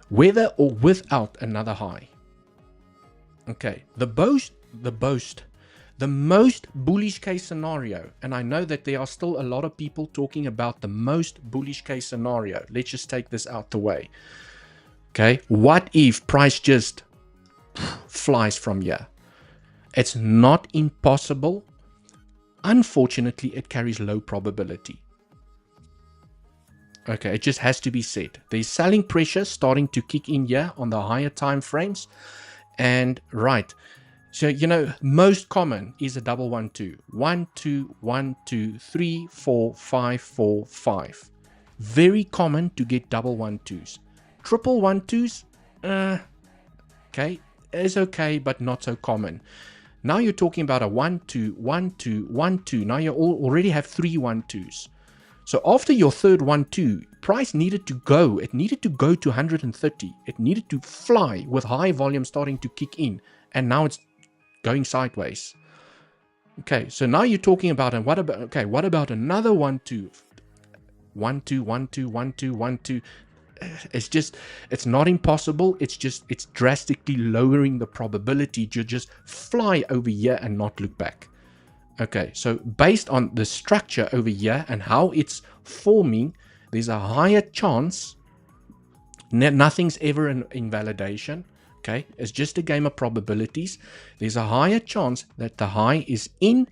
Whether or without another high. Okay, the most bullish case scenario, and I know that there are still a lot of people talking about the most bullish case scenario. Let's just take this out the way. Okay, what if price just flies from here? It's not impossible. Unfortunately, it carries low probability. Okay, it just has to be said. There's selling pressure starting to kick in here on the higher time frames. And right, so you know, most common is a double 1 2. 1 2 1 2 3 4 5 4 5. Very common to get double 1 2s. Triple 1 2s, okay, is okay, but not so common. Now you're talking about a 1 2 1 2 1 2. Now you already have 3 1 2s. So after your third 1 2, price needed to go. It needed to go to 130. It needed to fly with high volume starting to kick in. And now it's going sideways. Okay, so now you're talking about, and what about another 1 2? 1 2 1 2 1 2 1 2. It's not impossible. It's drastically lowering the probability to just fly over here and not look back. Okay, so based on the structure over here and how it's forming, there's a higher chance. Nothing's ever an invalidation. Okay, it's just a game of probabilities. There's a higher chance that the high is in,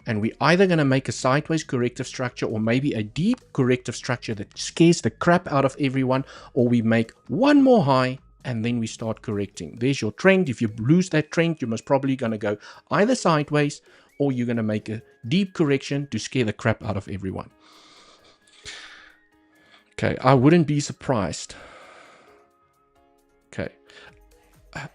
and we're either going to make a sideways corrective structure or maybe a deep corrective structure that scares the crap out of everyone, or we make one more high and then we start correcting. There's your trend. If you lose that trend, you're most probably going to go either sideways or you're going to make a deep correction to scare the crap out of everyone. Okay, I wouldn't be surprised. Okay,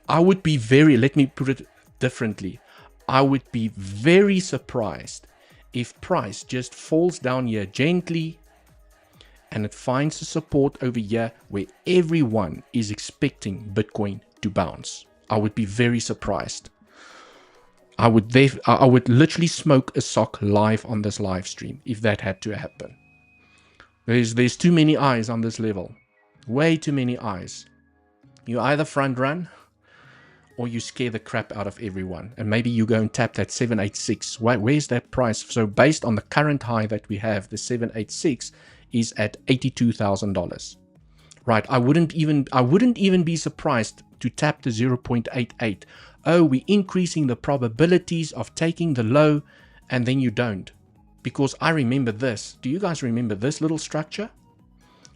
I would be let me put it differently. I would be very surprised if price just falls down here gently and it finds a support over here where everyone is expecting Bitcoin to bounce. I would be very surprised. I would literally smoke a sock live on this live stream if that had to happen. There's too many eyes on this level. Way too many eyes. You either front run or you scare the crap out of everyone. And maybe you go and tap that 786. Where's that price? So based on the current high that we have, the 786 is at $82,000. Right, I wouldn't even be surprised to tap the 0.88. Oh, we're increasing the probabilities of taking the low, and then you don't. Because I remember this. Do you guys remember this little structure?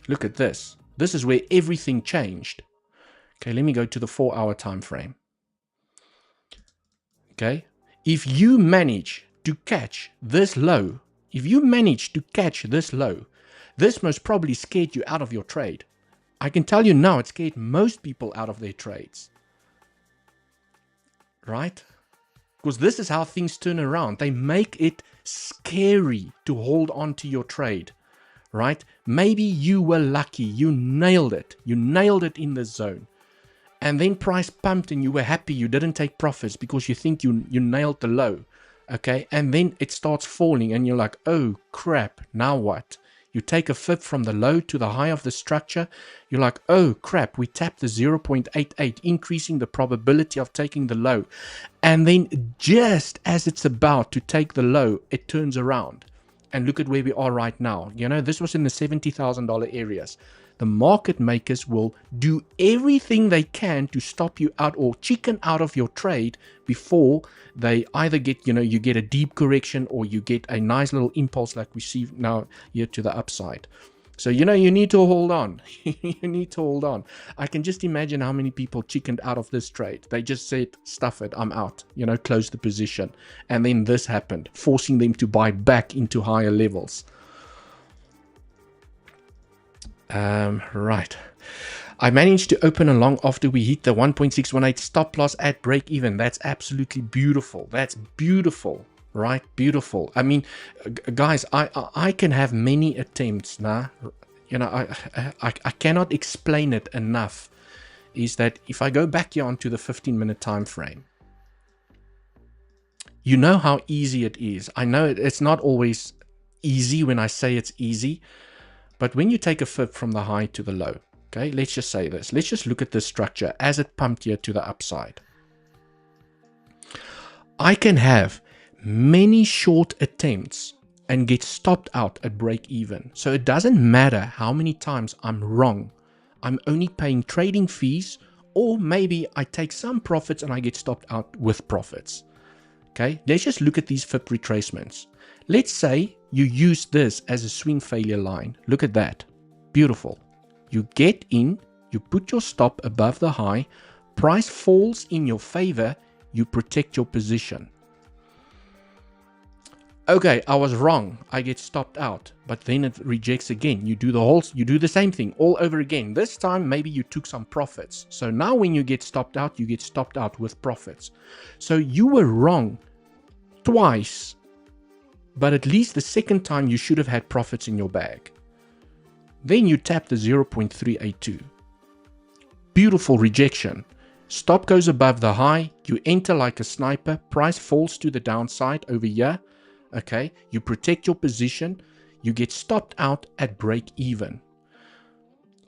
Look at this. This is where everything changed. Okay, let me go to the 4-hour time frame. Okay, if you manage to catch this low, this most probably scared you out of your trade. I can tell you now, it scared most people out of their trades. Right? Because this is how things turn around. They make it scary to hold on to your trade. Right? Maybe you were lucky. You nailed it. You nailed it in the zone. And then price pumped and you were happy you didn't take profits because you think you nailed the low. Okay? And then it starts falling and you're like, oh crap, now what? You take a fib from the low to the high of the structure. You're like, oh crap, we tapped the 0.88, increasing the probability of taking the low. And then just as it's about to take the low, it turns around. And look at where we are right now. You know, this was in the $70,000 areas. the market makers will do everything they can to stop you out or chicken out of your trade before they either get, you get a deep correction or you get a nice little impulse like we see now here to the upside. So, you need to hold on. You need to hold on. I can just imagine how many people chickened out of this trade. They just said, stuff it, I'm out, close the position. And then this happened, forcing them to buy back into higher levels. Right. I managed to open along after we hit the 1.618 stop loss at break even. That's absolutely beautiful. That's beautiful. Right, beautiful. I mean, guys, I can have many attempts now. I cannot explain it enough. Is that if I go back here onto the 15-minute time frame, you know how easy it is. I know it's not always easy when I say it's easy, but when you take a fib from the high to the low, okay, let's just say this. Let's just look at this structure as it pumped here to the upside. I can have many short attempts and get stopped out at break even. So it doesn't matter how many times I'm wrong. I'm only paying trading fees, or maybe I take some profits and I get stopped out with profits. Okay, let's just look at these fib retracements. Let's say you use this as a swing failure line. Look at that. Beautiful. You get in, you put your stop above the high, price falls in your favor, you protect your position. Okay, I was wrong. I get stopped out, but then it rejects again. You do the same thing all over again. This time, maybe you took some profits. So now when you get stopped out, you get stopped out with profits. So you were wrong twice, but at least the second time you should have had profits in your bag. Then you tap the 0.382. Beautiful rejection. Stop goes above the high. You enter like a sniper. Price falls to the downside over here. Okay, you protect your position, you get stopped out at break even.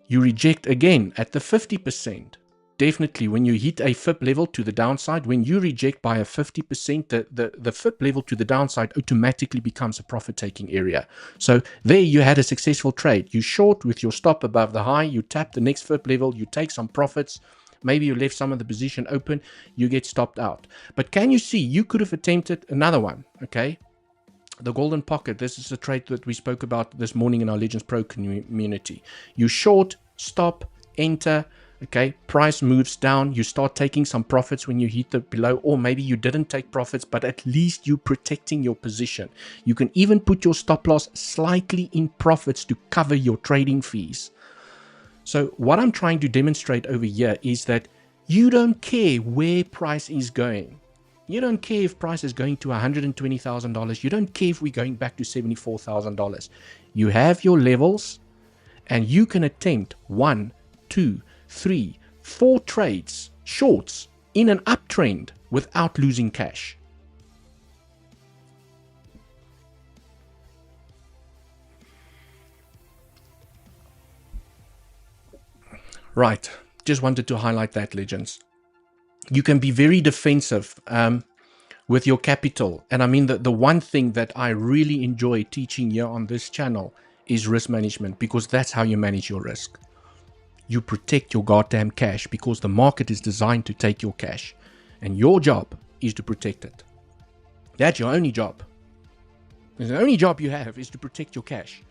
You reject again at the 50%. Definitely when you hit a fib level to the downside, when you reject by a 50%, the fib level to the downside automatically becomes a profit taking area. So there you had a successful trade. You short with your stop above the high, you tap the next fib level, you take some profits. Maybe you left some of the position open, you get stopped out. But can you see, you could have attempted another one, okay? The golden pocket, this is a trade that we spoke about this morning in our Legends Pro community. You short, stop, enter, okay, price moves down, you start taking some profits when you hit the below, or maybe you didn't take profits, but at least you're protecting your position. You can even put your stop loss slightly in profits to cover your trading fees. So what I'm trying to demonstrate over here is that you don't care where price is going. You don't care if price is going to $120,000. You don't care if we're going back to $74,000. You have your levels and you can attempt 1, 2, 3, 4 trades, shorts in an uptrend without losing cash. Right. Just wanted to highlight that, legends. You can be very defensive with your capital. And I mean, the one thing that I really enjoy teaching here on this channel is risk management, because that's how you manage your risk. You protect your goddamn cash because the market is designed to take your cash. And your job is to protect it. That's your only job. The only job you have is to protect your cash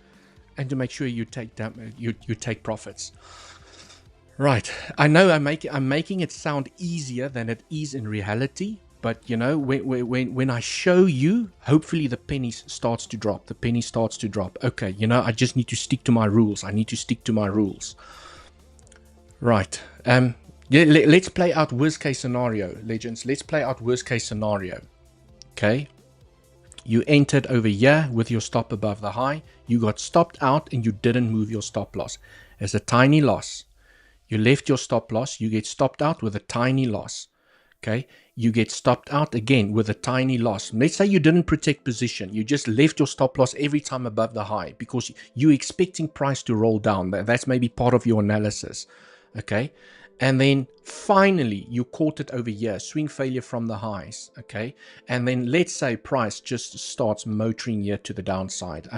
and to make sure you take profits. Right. I know I'm making it sound easier than it is in reality, but you know, when I show you, hopefully the penny starts to drop. The penny starts to drop. Okay, you know, I just need to stick to my rules. I need to stick to my rules. Right. Yeah, let's play out worst case scenario, legends. Let's play out worst case scenario. Okay. You entered over here with your stop above the high. You got stopped out and you didn't move your stop loss. It's a tiny loss. You left your stop loss, you get stopped out with a tiny loss. Okay, you get stopped out again with a tiny loss. Let's say you didn't protect position. You just left your stop loss every time above the high because you're expecting price to roll down. That's maybe part of your analysis. Okay, and then finally you caught it over here, swing failure from the highs, okay, and then let's say price just starts motoring here to the downside.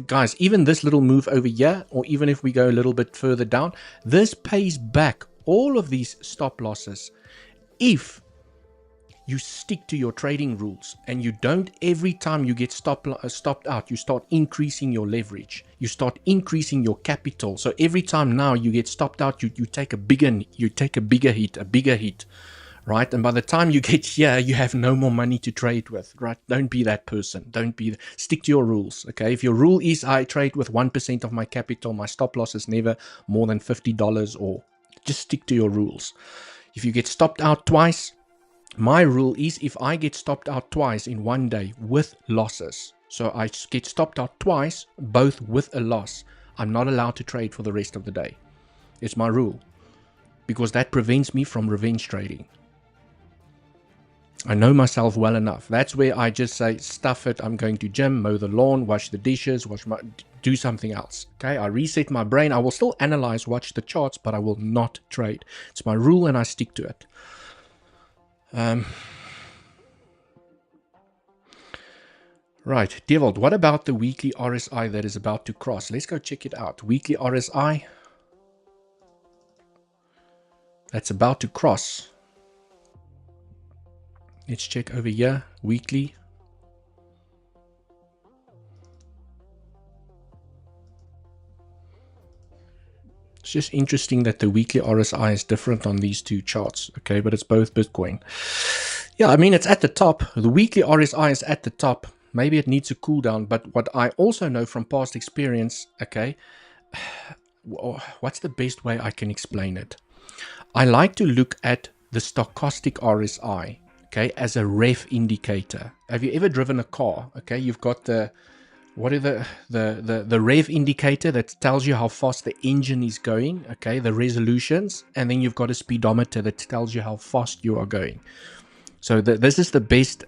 Guys, even this little move over here, or even if we go a little bit further down, this pays back all of these stop losses if you stick to your trading rules and you don't, every time you get stopped out, you start increasing your leverage, you start increasing your capital. So every time now you get stopped out, you take a bigger hit, right? And by the time you get here, you have no more money to trade with, right? Don't be that person. Stick to your rules, okay? If your rule is I trade with 1% of my capital, my stop loss is never more than $50, or just stick to your rules. If you get stopped out twice, my rule is if I get stopped out twice in one day with losses, so I get stopped out twice, both with a loss, I'm not allowed to trade for the rest of the day. It's my rule, because that prevents me from revenge trading. I know myself well enough. That's where I just say, stuff it, I'm going to gym, mow the lawn, wash the dishes, do something else. Okay, I reset my brain. I will still analyze, watch the charts, but I will not trade. It's my rule and I stick to it. Right, Dewald, what about the weekly RSI that is about to cross? Let's go check it out. Weekly RSI that's about to cross. Let's check over here, weekly. It's just interesting that the weekly RSI is different on these two charts, okay, but it's both Bitcoin. Yeah, I mean, it's at the top. The weekly RSI is at the top. Maybe it needs a cool down, but what I also know from past experience, okay, what's the best way I can explain it? I like to look at the stochastic RSI, okay, as a ref indicator. Have you ever driven a car? Okay, you've got the rev indicator that tells you how fast the engine is going, okay, the resolutions, and then you've got a speedometer that tells you how fast you are going. So this is the best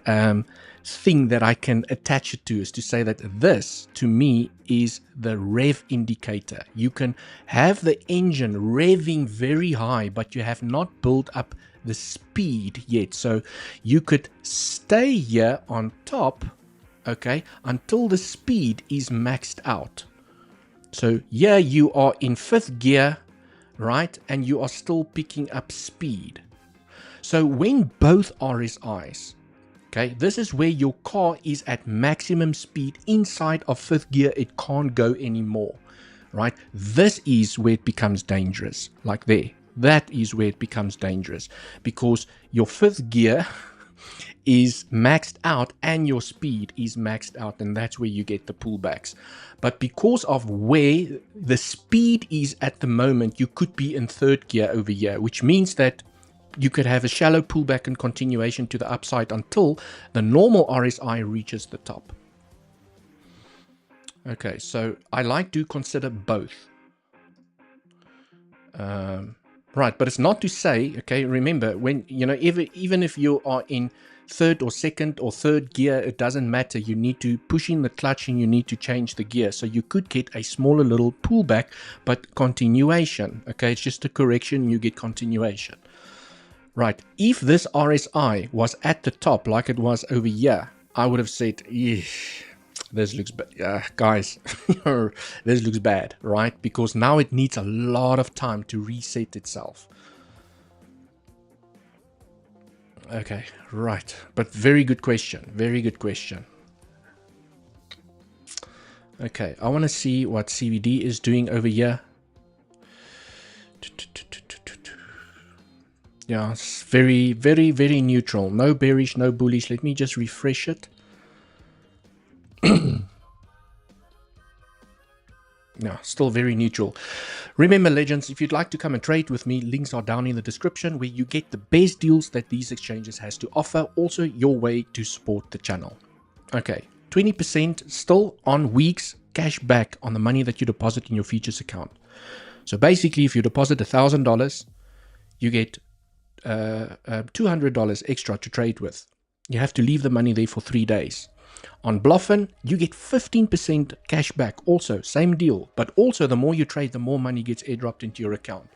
thing that I can attach it to, is to say that this, to me, is the rev indicator. You can have the engine revving very high, but you have not built up the speed yet. So you could stay here on top, okay, until the speed is maxed out. So here you are in 5th gear, right, and you are still picking up speed. So when both RSIs, okay, this is where your car is at maximum speed inside of 5th gear, it can't go anymore, right? This is where it becomes dangerous, like there. That is where it becomes dangerous, because your 5th gear is maxed out and your speed is maxed out, and that's where you get the pullbacks. But because of where the speed is at the moment, you could be in 3rd gear over here, which means that you could have a shallow pullback and continuation to the upside until the normal RSI reaches the top. Okay, so I like to consider both. Right, but it's not to say, okay, remember, when, you know, even if you are in 3rd or 2nd or 3rd gear, it doesn't matter. You need to push in the clutch and you need to change the gear. So you could get a smaller little pullback, but continuation, okay, it's just a correction, you get continuation. Right, if this RSI was at the top like it was over here, I would have said, this looks bad, guys, this looks bad, right? Because now it needs a lot of time to reset itself. Okay, right, but very good question, very good question. Okay, I want to see what CVD is doing over here. Yeah, it's very, very, very neutral. No bearish, no bullish. Let me just refresh it. Yeah, still very neutral. Remember, legends, if you'd like to come and trade with me, links are down in the description, where you get the best deals that these exchanges has to offer. Also, your way to support the channel. Okay, 20% still on weeks cash back on the money that you deposit in your futures account. So basically, if you deposit $1,000, you get $200 extra to trade with. You have to leave the money there for 3 days. On Bluffin, you get 15% cash back. Also, same deal. But also, the more you trade, the more money gets airdropped into your account.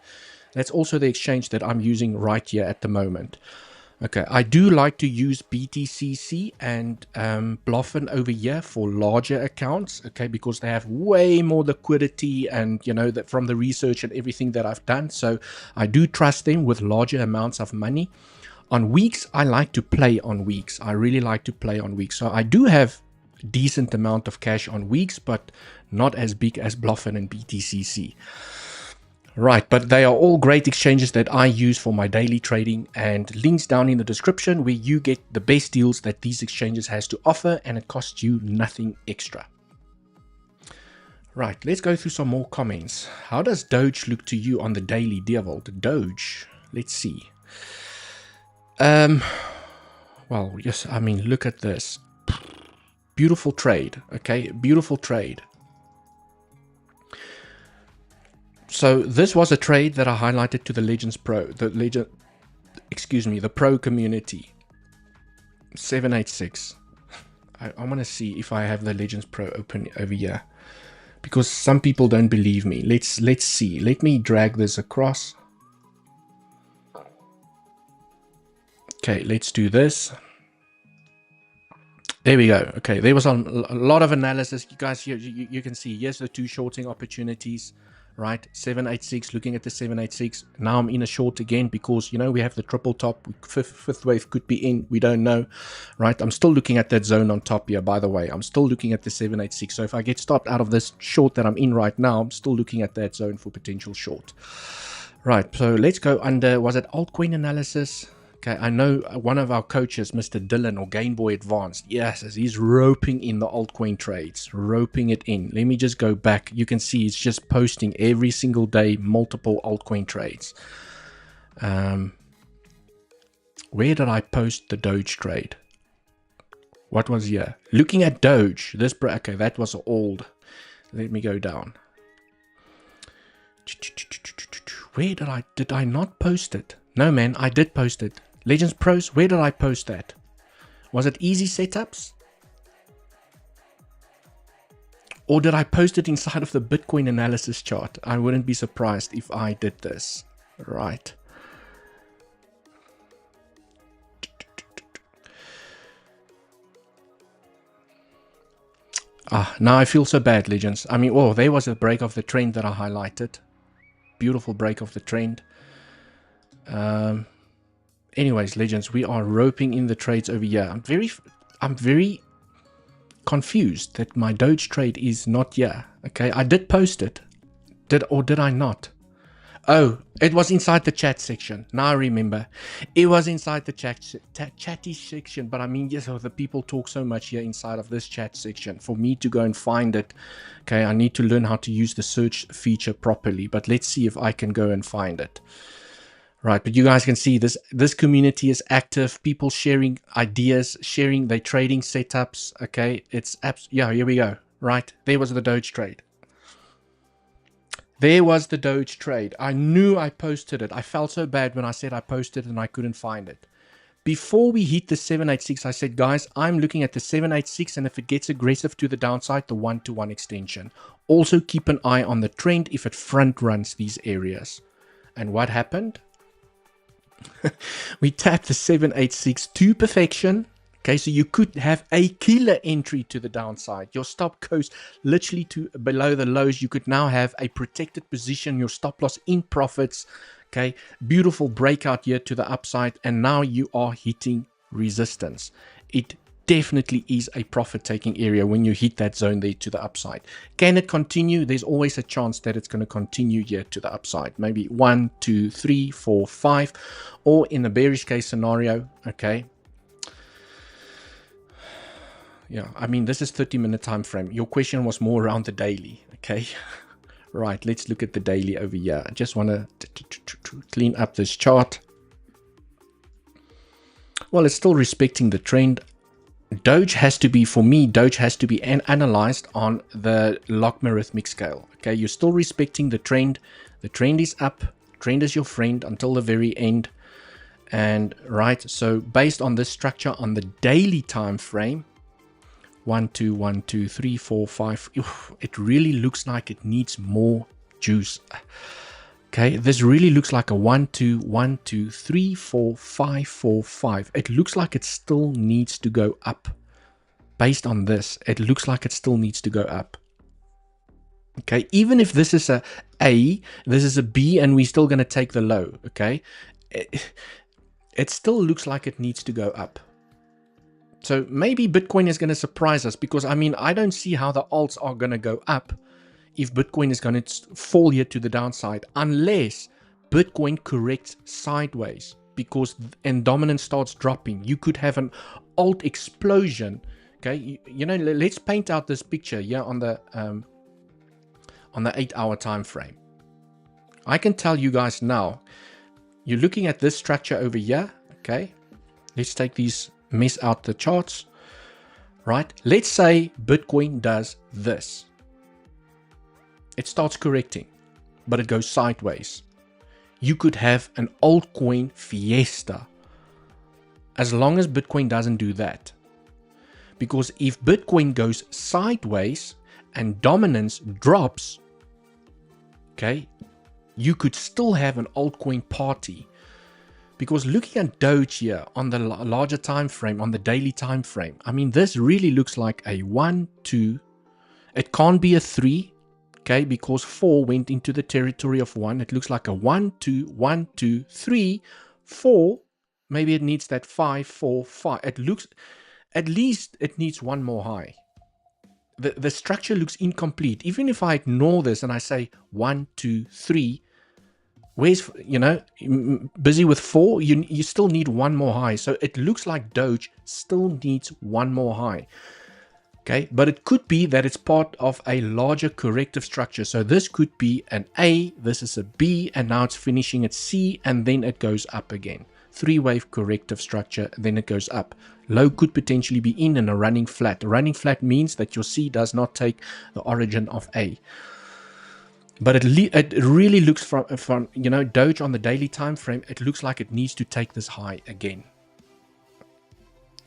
That's also the exchange that I'm using right here at the moment. Okay, I do like to use BTCC and Bluffin over here for larger accounts, okay, because they have way more liquidity and, you know, that from the research and everything that I've done. So I do trust them with larger amounts of money. On weeks, I like to play on weeks. I really like to play on weeks. So I do have a decent amount of cash on weeks, but not as big as Bluffin and BTCC. Right, but they are all great exchanges that I use for my daily trading, and links down in the description where you get the best deals that these exchanges has to offer, and it costs you nothing extra. Right, let's go through some more comments. How does Doge look to you on the daily, Dewald? Doge, let's see. Well, yes, I mean, look at this. Beautiful trade, okay? Beautiful trade. So this was a trade that I highlighted to the Legends Pro, the Pro community. 786. I want to see if I have the Legends Pro open over here, because some people don't believe me. Let's see. Let me drag this across. Okay, let's do this. There we go. Okay, there was a lot of analysis. You guys, you can see, here's the two shorting opportunities. Right, 786, looking at the 786. Now I'm in a short again because, you know, we have the triple top. Fifth wave could be in. We don't know. Right, I'm still looking at that zone on top here, by the way. I'm still looking at the 786. So if I get stopped out of this short that I'm in right now, I'm still looking at that zone for potential short. Right, so let's go under, was it altcoin analysis? Okay, I know one of our coaches, Mr. Dylan or Gameboy Advanced, yes, he's roping in the altcoin trades, roping it in. Let me just go back. You can see he's just posting every single day multiple altcoin trades. Where did I post the Doge trade? What was here? Looking at Doge. This, okay, that was old. Let me go down. Where did I not post it? No, man, I did post it. Legends Pros, where did I post that? Was it easy setups? Or did I post it inside of the Bitcoin analysis chart? I wouldn't be surprised if I did this. Right. Now I feel so bad, Legends. I mean, oh, there was a break of the trend that I highlighted. Beautiful break of the trend. Anyways, Legends, we are roping in the trades over here. I'm very confused that my Doge trade is not here. Okay, I did post it. Did I not? Oh, it was inside the chat section. Now I remember. It was inside the chatty section. But I mean, yes, the people talk so much here inside of this chat section. For me to go and find it, okay, I need to learn how to use the search feature properly. But let's see if I can go and find it. Right, but you guys can see this community is active. People sharing ideas, sharing their trading setups. Okay, yeah, here we go. Right, there was the Doge trade. There was the Doge trade. I knew I posted it. I felt so bad when I said I posted it and I couldn't find it. Before we hit the 786, I said, guys, I'm looking at the 786, and if it gets aggressive to the downside, the 1-to-1 extension. Also keep an eye on the trend if it front runs these areas. And what happened? We tapped the 786 to perfection. Okay, so you could have a killer entry to the downside. Your stop goes literally to below the lows. You could now have a protected position, your stop loss in profits. Okay, beautiful breakout here to the upside, and now you are hitting resistance. It definitely is a profit taking area when you hit that zone there to the upside. Can it continue? There's always a chance that it's going to continue here to the upside. Maybe 1, 2, 3, 4, 5, or in the bearish case scenario. Okay, yeah, I mean, this is 30-minute time frame. Your question was more around the daily. Okay, right, let's look at the daily over here. I just want to clean up this chart. Well, it's still respecting the trend. Doge has to be, for me, Doge has to be analyzed on the logarithmic scale. Okay, you're still respecting the trend. The trend is up. Trend is your friend until the very end. And right, so based on this structure on the daily time frame, 1, 2, 1, 2, 3, 4, 5. It really looks like it needs more juice. Okay, this really looks like a 1, 2, 1, 2, 3, 4, 5, 4, 5. It looks like it still needs to go up. Based on this, it looks like it still needs to go up. Okay, even if this is a A, this is a B, and we're still going to take the low, okay? It still looks like it needs to go up. So maybe Bitcoin is going to surprise us, because, I mean, I don't see how the alts are going to go up if Bitcoin is going to fall here to the downside, unless Bitcoin corrects sideways, because and dominance starts dropping. You could have an alt explosion. Okay, you know, let's paint out this picture here on the 8-hour time frame. I can tell you guys now, you're looking at this structure over here. Okay, let's take these mess out the charts, right? Let's say Bitcoin does this. It starts correcting, but it goes sideways. You could have an altcoin fiesta as long as Bitcoin doesn't do that. Because if Bitcoin goes sideways and dominance drops, okay, you could still have an altcoin party. Because looking at Doge here on the larger time frame, on the daily time frame, I mean, this really looks like a 1, 2. It can't be a 3, okay, because 4 went into the territory of 1. It looks like a 1, 2, 1, 2, 3, 4. Maybe it needs that 5, 4, 5. It looks... At least it needs one more high. The structure looks incomplete. Even if I ignore this and I say 1, 2, 3, where's, you know, busy with 4, you still need one more high. So it looks like Doge still needs one more high. Okay, but it could be that it's part of a larger corrective structure. So this could be an A, this is a B, and now it's finishing at C, and then it goes up again. 3-wave corrective structure, then it goes up. Low could potentially be in and a running flat. A running flat means that your C does not take the origin of A. But it really looks from you know, Doge on the daily time frame, it looks like it needs to take this high again.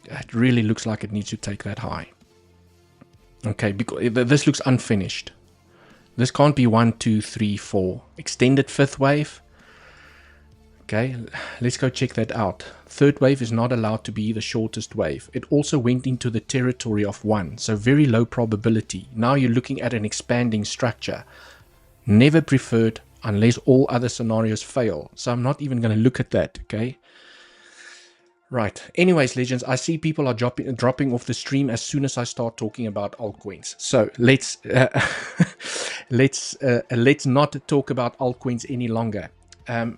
It really looks like it needs to take that high. Okay, because this looks unfinished. This can't be 1, 2, 3, 4. Extended 5th wave. Okay, let's go check that out. 3rd wave is not allowed to be the shortest wave. It also went into the territory of 1, so very low probability. Now you're looking at an expanding structure. Never preferred unless all other scenarios fail. So I'm not even going to look at that, okay? Right. Anyways, legends, I see people are dropping off the stream as soon as I start talking about altcoins. So let's let's not talk about altcoins any longer.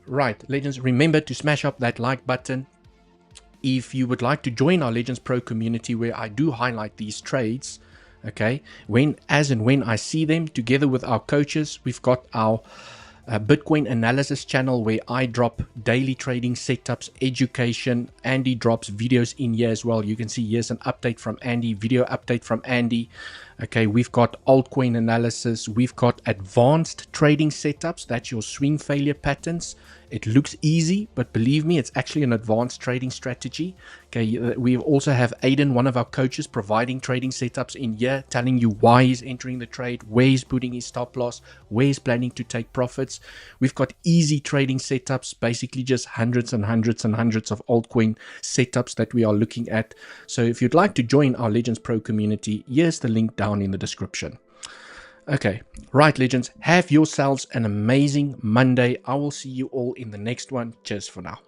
Right, legends, remember to smash up that like button. If you would like to join our Legends Pro community, where I do highlight these trades, okay, as and when I see them, together with our coaches, we've got our Bitcoin analysis channel where I drop daily trading setups, education. Andy drops videos in here as well. You can see here's an update from Andy, video update from Andy. Okay, we've got altcoin analysis. We've got advanced trading setups. That's your swing failure patterns. It looks easy, but believe me, it's actually an advanced trading strategy. Okay, we also have Aiden, one of our coaches, providing trading setups in here, telling you why he's entering the trade, where he's putting his stop loss, where he's planning to take profits. We've got easy trading setups, basically just hundreds and hundreds and hundreds of altcoin setups that we are looking at. So if you'd like to join our Legends Pro community, here's the link down in the description. Okay, right, legends, have yourselves an amazing Monday. I will see you all in the next one. Cheers for now.